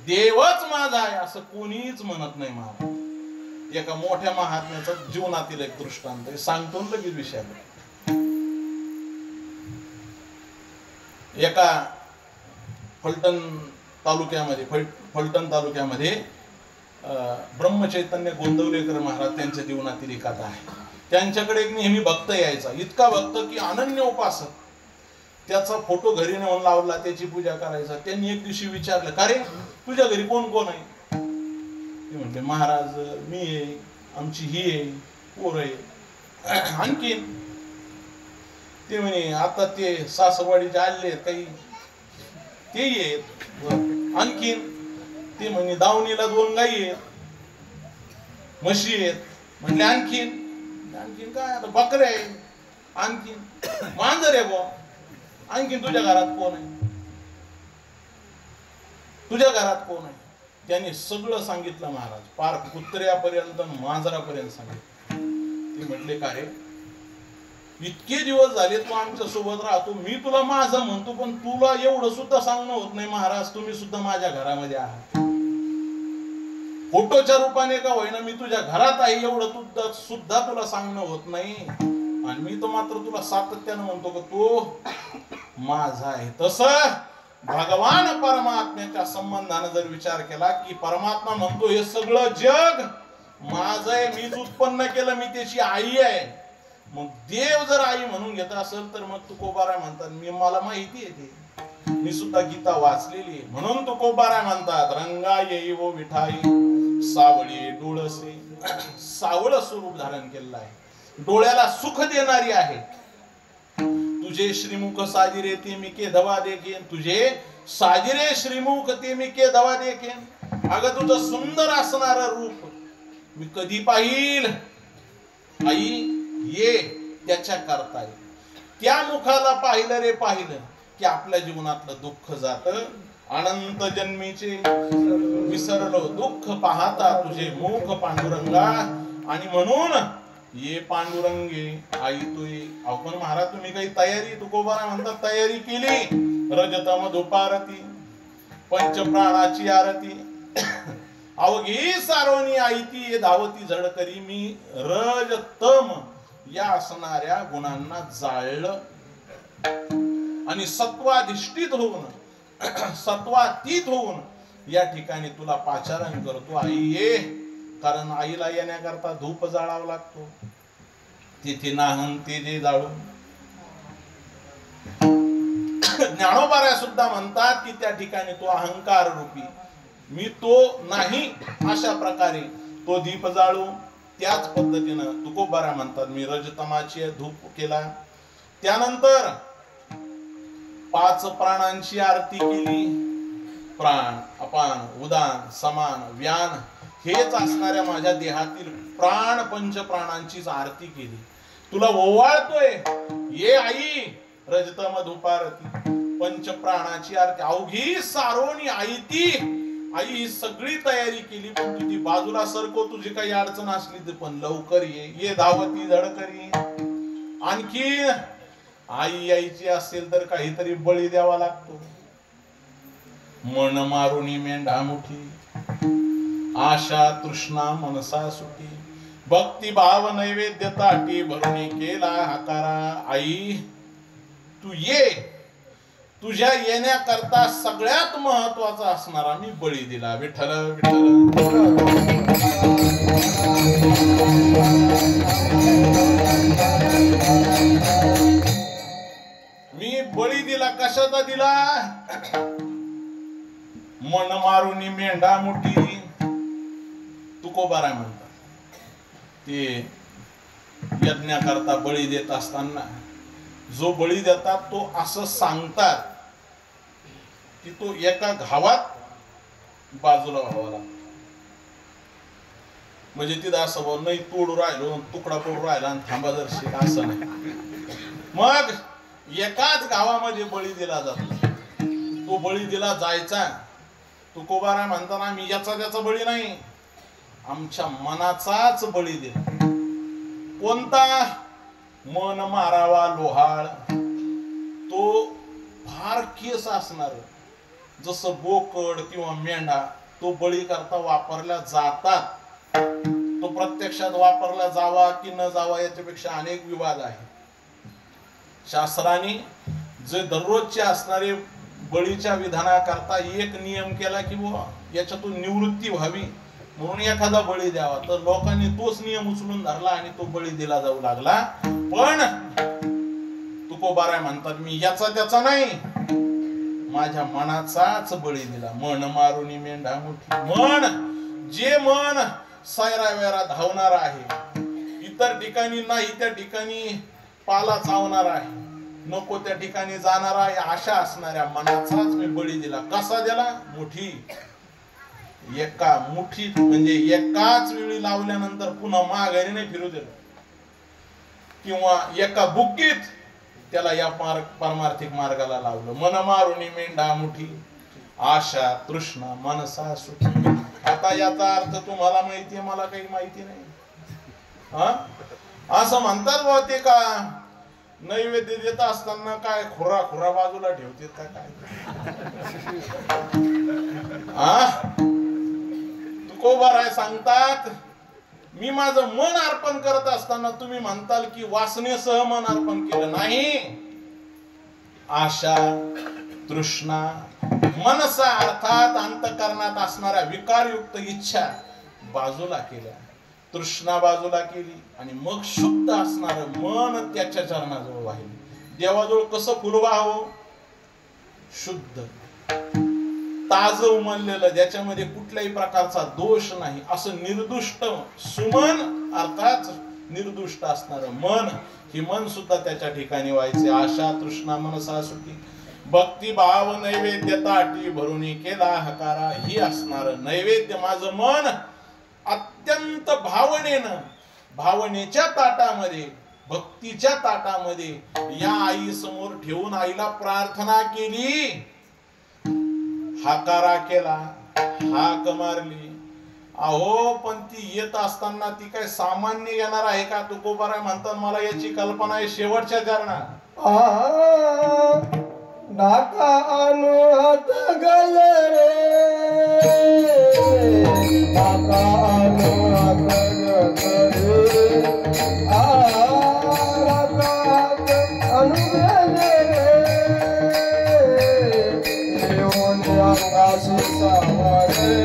देवच माझा आहे असं कोणीच म्हणत नाही. महाराज एका मोठ्या महात्म्याचा जीवनातील एक दृष्टांत आहे, सांगतो लगेच विषयाला. एका फलटण तालुक्यामध्ये ब्रह्मचैतन्य गोंदवलेकर महाराज त्यांच्या जीवनातील एक कथा आहे. त्यांच्याकडे एक नेहमी भक्त यायचा. इतका भक्त की अनन्य उपासक. त्याचा फोटो घरी नेऊन लावला, त्याची पूजा करायचा. त्यांनी एक दिवशी विचारलं, का रे तुझ्या घरी कोण कोण आहे? ते म्हणले महाराज मी आहे, आमची ही आहे, पोर आहे. आणखीन ते म्हणे आता ते सासरवाडीचे आले काही ते आहेत. आणखीन ते म्हणे दावणीला 2 गाई आहेत, म्हशी आहेत. म्हणले आणखीन आणखीन काय? आता बकरे आहे. आणखीन मांजर आहे बुवा. आणखीन तुझ्या घरात कोण आहे? तुझ्या घरात कोण आहे? त्यांनी सगळं सांगितलं महाराज, पार कुत्र्यापर्यंत मांजरापर्यंत सांगितलं. ते म्हटले का रे इतके दिवस झाले तू आमच्या सोबत राहतो, मी तुला माझं म्हणतो, पण तुला एवढं सुद्धा सांगणं होत नाही महाराज तुम्ही सुद्धा माझ्या घरामध्ये आहात. फोटोच्या रूपाने का होईना मी तुझ्या घरात आहे एवढं सुद्धा तुला सांगणं होत नाही. आणि मी तर मात्र तुला सातत्यानं म्हणतो की तो माझा आहे. तसं भगवान परमात्म्याच्या संबंधाने जर विचार केला की परमात्मा म्हणतो हे सगळं जग माझं आहे, मीच उत्पन्न केलं, मी त्याची आई आहे. मग देव जर आई म्हणून घेत असेल तर मग तुकोबाराय म्हणतात मी मला माहिती आहे ते, मी सुद्धा गीता वाचलेली आहे. म्हणून तुकोबाराय म्हणतात रंगा येईवो विठाई सावळी डोळसे. सावळ स्वरूप धारण केलेलं आहे, डोळ्याला सुख देणारी आहे. तुझे श्रीमुख साजिरे ते मी के धवा देखेन, तुझे साजिरे श्रीमुख ते मी के धवा देखेन. अगं तुझं सुंदर असणारं रूप मी कधी पाहिल. आई ये त्याच्या करता येईल. त्या मुखाला पाहिलं रे पाहिलं की आपल्या जीवनातलं दुःख जातं. अनंत जन्मीचे विसरलो दुःख पाहता तुझे मुख पांडुरंगा. आणि म्हणून ये पांडुरंगे आई तू ये. आपण महाराज तुम्ही काही तयारी तुकोबा म्हणतात तयारी केली. रजतम धुपारती पंचप्राणाची आरती अवघी सारोनी आईती धावती झड करी. मी रजतम या असणाऱ्या गुणांना जाळलं आणि सत्वाधिष्ठित होऊन सत्वातीत होऊन या ठिकाणी तुला पाचारण करतो. आई ये. कारण आईला येण्याकरता धूप जाळावा लागतो. तिथे नाहन ते जे जाळून ज्ञानोबाऱ्या सुद्धा म्हणतात की त्या ठिकाणी तो अहंकार रूपी मी तो नाही अशा प्रकारे तो दीप जाळू. त्याच पद्धतीनं तुकोबाऱ्या म्हणतात मी रजतमाची धूप केला. त्यानंतर 5 प्राणांची आरती केली. प्राण अपान उदान समान व्यान हेच असणाऱ्या माझ्या देहातील प्राण पंच प्राणांचीच आरती केली. तुला ओवाळतोय ये आई. रजतम धुपारती पंच प्राणाची आरती अवघी सारोनी आई ती. आई ही सगळी तयारी केली पण तुझी बाजूला सरको. तुझी काही अडचण असली तर पण लवकर ये धावती धडकरी. आणखी आई यायची असेल तर काहीतरी बळी द्यावा लागतो. मन मारुनी मेंढा मुठी आशा तृष्णा मनसा सुटी. भक्ती भाव नैवेद्य ताटी भरुनी केला हकारा. आई तू ये. तुझ्या येण्याकरता सगळ्यात महत्वाचा असणारा मी बळी दिला. विठ्ठल विठ्ठल. मी बळी दिला. कशाचा दिला. मन मारुनी मेंढा मुठी. तुकोबारा म्हणतात ते यज्ञाकरता बळी देत असताना जो बळी देतात तो असं सांगतात की तो एका घावात बाजूला व्हावा लागतो. म्हणजे तिथं असं नाही तोडू राहिलो तुकडा पडू राहिला आणि थांबा जर असं नाही. मग एकाच गावामध्ये बळी दिला जातो. तो बळी दिला जायचा. तुकोबारा म्हणताना मी याचा त्याचा बळी नाही आमच्या मनाचाच बळी दिला. कोणता. मन मारावा लोहाळ. तो फार केस असणार जसं बोकड किंवा मेंढा तो बळी करता वापरला जातात. तो प्रत्यक्षात वापरला जावा की न जावा याच्यापेक्षा अनेक विवाद आहे. शास्त्राने जे दररोजचे असणारे बळीच्या विधानाकरता एक नियम केला की याच्यातून निवृत्ती व्हावी म्हणून एखादा बळी द्यावा. तर लोकांनी तोच नियम उचलून धरला आणि तो बळी दिला जाऊ लागला. पण तुकोबारा म्हणतात मी याचा त्याचा नाही माझ्या मनाचाच बळी दिला. मन मारुनी मेंढा मुठी. मन जे मन सैरा वैरा धावणार आहे इतर ठिकाणी नाही त्या ठिकाणी पाला चावणार आहे नको त्या ठिकाणी जाणार आहे अशा असणाऱ्या मनाचाच मी बळी दिला. कसा दिला. मुठी. एका मुठीत म्हणजे एकाच वेळी लावल्यानंतर पुन्हा माघारी नाही फिरू दिलं किंवा एका बुक्कीत त्याला या पारमार्थिक मार्गाला लावलं. मन मारुनी मेंढा मुठी आशा तृष्णा मनसा सुखी. आता याचा अर्थ तुम्हाला माहितीये मला काही माहिती नाही. असं म्हणतात बुवा ते का नैवेद्य देत असताना काय खुरा खुरा बाजूला ठेवते का काय. तुकोबाराय सांगतात मी माझं मन अर्पण करत असताना तुम्ही म्हणताल की वासनेसह मन अर्पण केलं नाही. आशा तृष्णा मनसा अर्थात अंतःकरणात असणाऱ्या विकारयुक्त इच्छा बाजूला केल्या. तृष्णा बाजूला केली आणि मग शुद्ध असणार मन त्याच्या चरणाजवळ वाहिले. देवाजवळ कसं फुल वाहावं. शुद्ध ताज उमललेलं ज्याच्यामध्ये कुठल्याही प्रकारचा दोष नाही असं निर्दुष्ट सुमन अर्थात निर्दुष्ट असणार मन ही मन सुद्धा त्याच्या ठिकाणी व्हायचे. आशा तृष्णा मनसा सुखी भक्ती भाव नैवेद्य ताटी भरुनी केला हकारा. ही असणार नैवेद्य माझं मन अत्यंत भावनेनं भावनेच्या ताटामध्ये भक्तीच्या ताटामध्ये या आई समोर ठेवून आईला प्रार्थना केली, हाकारा केला, हाक मारली. अहो पण ती येत असताना ती काय सामान्य येणार आहे का? तुकोबाराय म्हणतात मला याची कल्पना आहे शेवटच्या चरणात. डाका अनुहत गले रे, डाका अनुहत गले, डाका अनुगले रे, येऊन आकाशी सावरे.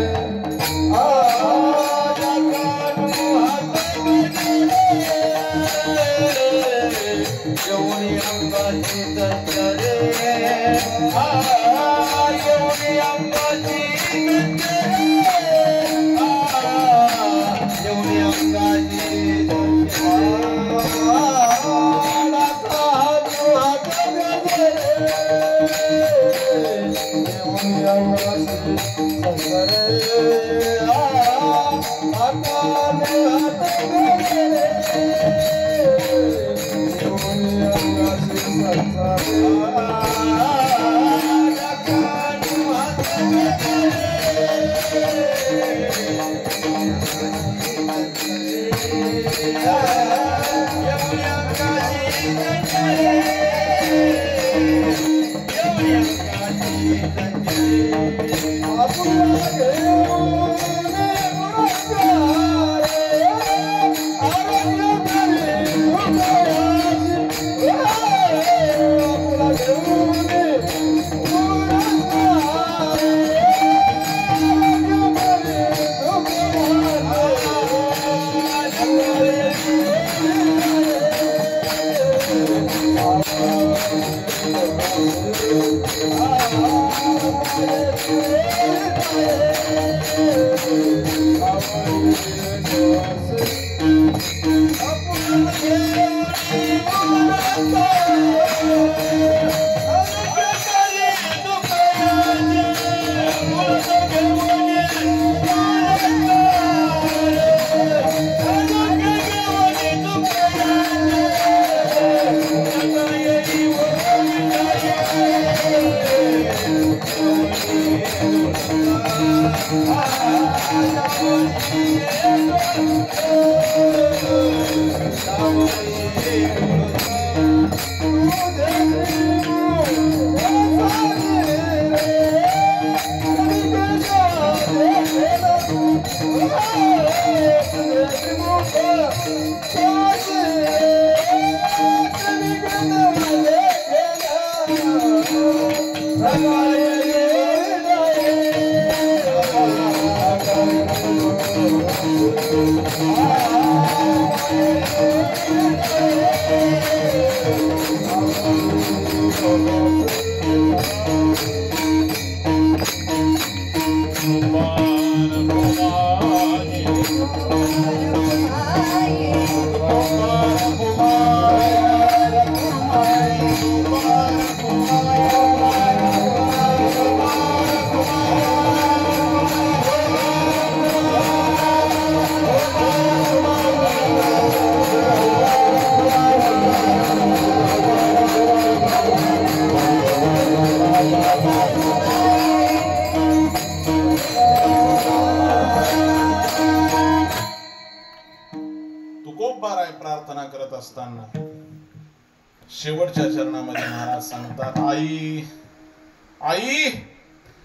तुकोबाराय प्रार्थना करत असताना शेवटच्या चरणामध्ये महाराज सांगतात, आई आई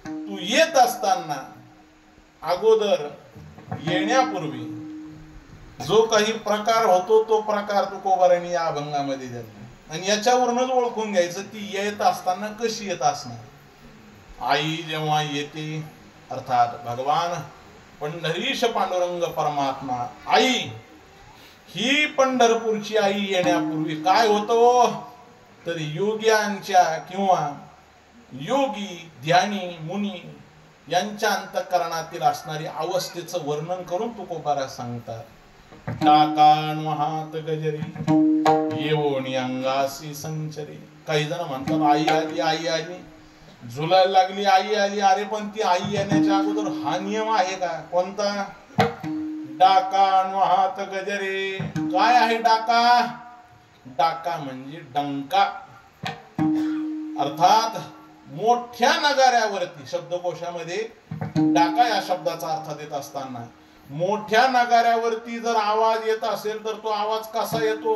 तू येत असताना अगोदर येण्यापूर्वी जो काही प्रकार होतो तो प्रकार तुकोबारायने या अभंगामध्ये दिला आणि याच्यावरूनच ओळखून घ्यायचं ती येत असताना कशी येत असणार. आई जेव्हा येते अर्थात भगवान पंढरीश पांडुरंग परमात्मा आई ही पंढरपूरची आई येण्यापूर्वी काय होतो तर योग्यांच्या किंवा योगी ध्यानी मुनी यांच्या अंतःकरणातील असणारी अवस्थेचं वर्णन करून तुकोबारा सांगतात. टाकाण हात गजरी येवोनी अंगासी संचरी. काही जण म्हणतात आई आली आई आली झुलायला लागली आई आली. अरे पण ती आई येण्याच्या अगोदर हा नियम आहे का? कोणता? डाका हात गजरे. काय आहे डाका डाका म्हणजे डंका, अर्थात मोठ्या नगाऱ्यावरती. शब्दकोशामध्ये डाका या शब्दाचा अर्थ देत असताना मोठ्या नगाऱ्यावरती जर आवाज येत असेल तर तो आवाज कसा येतो?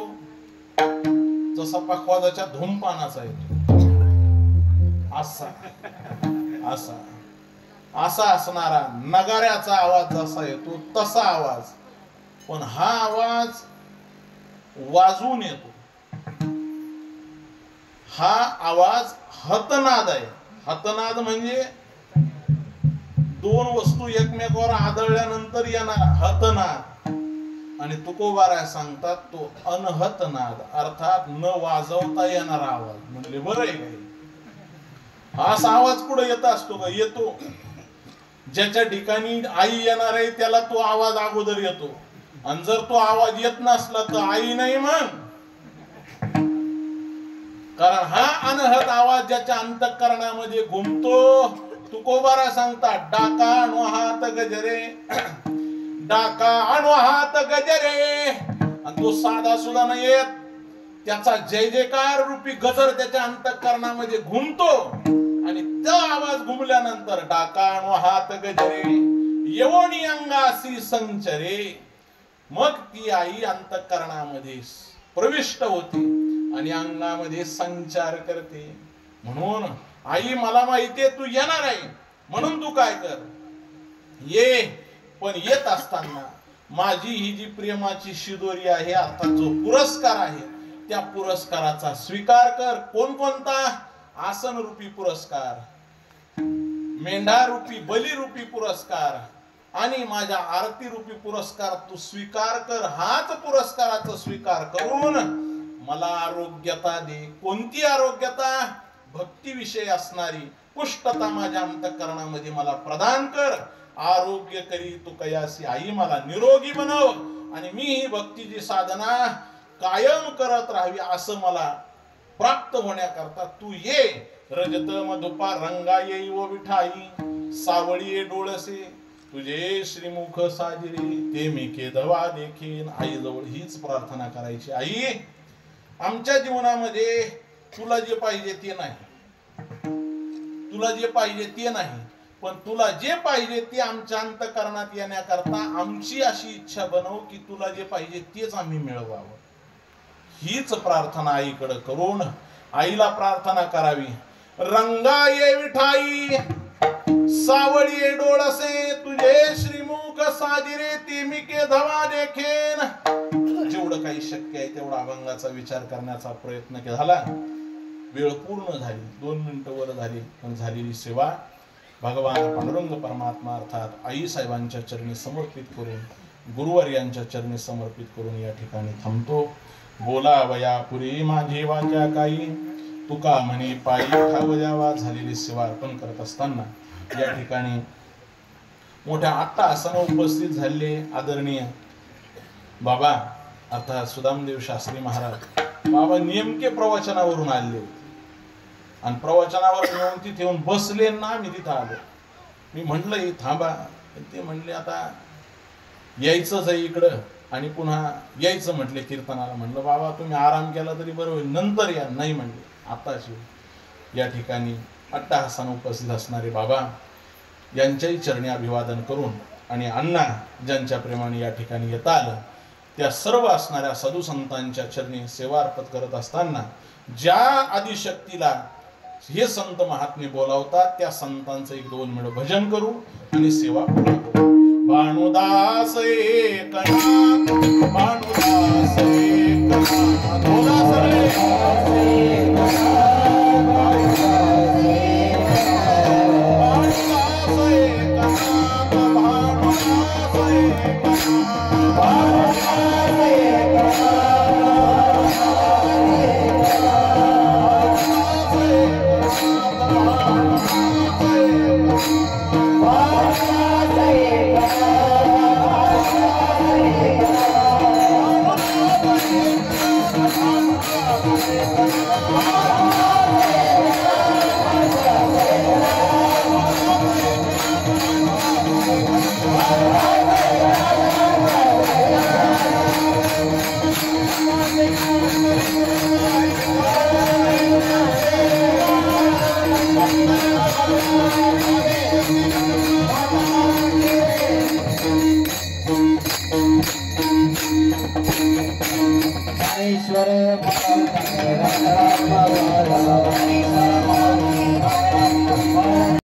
जसा पखवाजाच्या धूमपानाचा येतो. असा असा असा असणारा नगाऱ्याचा आवाज जसा येतो तसा आवाज. पण हा आवाज वाजून येतो. हा आवाज हतनाद आहे. हतनाद म्हणजे दोन वस्तू एकमेकावर आदळल्यानंतर येणारा हतनाद. आणि तुकोबाराय सांगतात तो अनहतनाद, अर्थात न वाजवता येणारा आवाज. म्हणले बरं आहे काही असा आवाज कुठे येत असतो का? येतो. ज्याच्या ठिकाणी आई येणार आहे त्याला तो आवाज अगोदर येतो. आणि जर तो आवाज येत नसला तर आई नाही मग. कारण हा अनहत आवाज ज्याच्या अंतःकरणामध्ये घुमतो. तुकोबारा सांगतात डाका आणो हात गजरे, डाका आणो हात गजरे. आणि तो साधा सुद्धा नाही येत, त्याचा जय जयकार रूपी गजर त्याच्या अंतःकरणामध्ये घुमतो. आणि तो आवाज घुमल्यानंतर डाका आणो हात गजरे येवणी अंगासी संचरे. मग ती आई अंतःकरणामध्ये प्रविष्ट होते आणि अंगामध्ये संचार करते. म्हणून आई मला माहितीये तू येणार आहे, म्हणून तू काय कर, ये. पण येत असताना माझी ही जी प्रेमाची शिदोरी आहे, अर्थात जो पुरस्कार आहे, त्या पुरस्काराचा स्वीकार कर. कोणकोणता? आसन रूपी पुरस्कार, मेंढा रूपी बली रूपी पुरस्कार आणि माझ्या आरती रूपी पुरस्कार तू स्वीकार कर. हाच पुरस्काराचा स्वीकार करून मला आरोग्यता दे. कोणती आरोग्यता? भक्तीविषयी असणारी पुष्टता माझ्या अंतःकरणामध्ये मला प्रदान कर. आरोग्य करी तू कयासी आई, मला निरोगी बनव आणि मी ही भक्तीची साधना कायम करत राहावी असं मला प्राप्त होण्याकरता तू ये. रजत मधुपा रंगा येई व विठाई, सावळी डोळसे तुझे श्रीमुख साजिरे, ते मी केदवा देखीन. आई जवळ हीच प्रार्थना करायची. आई, आमच्या जीवनामध्ये तुला जे पाहिजे ते नाही, तुला जे पाहिजे ते नाही, पण तुला जे पाहिजे ते आमच्या अंतःकरणात येण्याकरता आमची अशी इच्छा बनव की तुला जे पाहिजे तेच आम्ही मिळवावं. हीच प्रार्थना आईकडे करून आईला प्रार्थना करावी. रंगा ये विठाई, सावळी डोळसे तुझे श्रीमुख साजिरे, ते मी केधवा देखेन. जेवढं काही शक्य आहे तेवढा अभंगाचा विचार करण्याचा प्रयत्न झाला. वेळ पूर्ण झाली, 2 मिनिटं वर झाली, पण झालेली सेवा भगवान पांडुरंग परमात्मा अर्थात आई साहेबांच्या चरणी समर्पित करून, गुरुवर्यांच्या चरणी समर्पित करून या ठिकाणी थांबतो. बोलावया पुरी माझी वाचा काही, तुका म्हणे पायी खावयावा. झालेली सेवा अर्पण करत असताना या ठिकाणी मोठ्या अट्टहासाने उपस्थित झालेले आदरणीय बाबा अर्थात सुदामदेव शास्त्री महाराज बाबा नेमके प्रवचनावरून आले होते आणि प्रवचनावर येऊन तिथे येऊन बसले ना. मी तिथं आलो. मी म्हटलं थांबा. ते म्हणले आता यायचंच आहे इकडं आणि पुन्हा यायचं म्हटले कीर्तनाला. म्हणलं बाबा तुम्ही आराम केला तरी बरं होईल, नंतर या. नाही म्हणले, आताच येऊ. या ठिकाणी अट्टहासाने उपस्थित असणारे बाबा यांच्याही चरणी अभिवादन करून आणि अण्णा ज्यांच्या प्रेमाने या ठिकाणी येता आलं त्या सर्व असणाऱ्या साधू संतांच्या चरणी सेवा अर्पण करत असताना ज्या आदिशक्तीला हे संत महात्मे बोलावतात त्या संतांचं 1-2 मिनिट भजन करू आणि सेवा पूर्ण करू. भानुदास एकनाथ, भानुदास एकनाथ, बोला सगळे. Thank you. ज्ञानेश्वर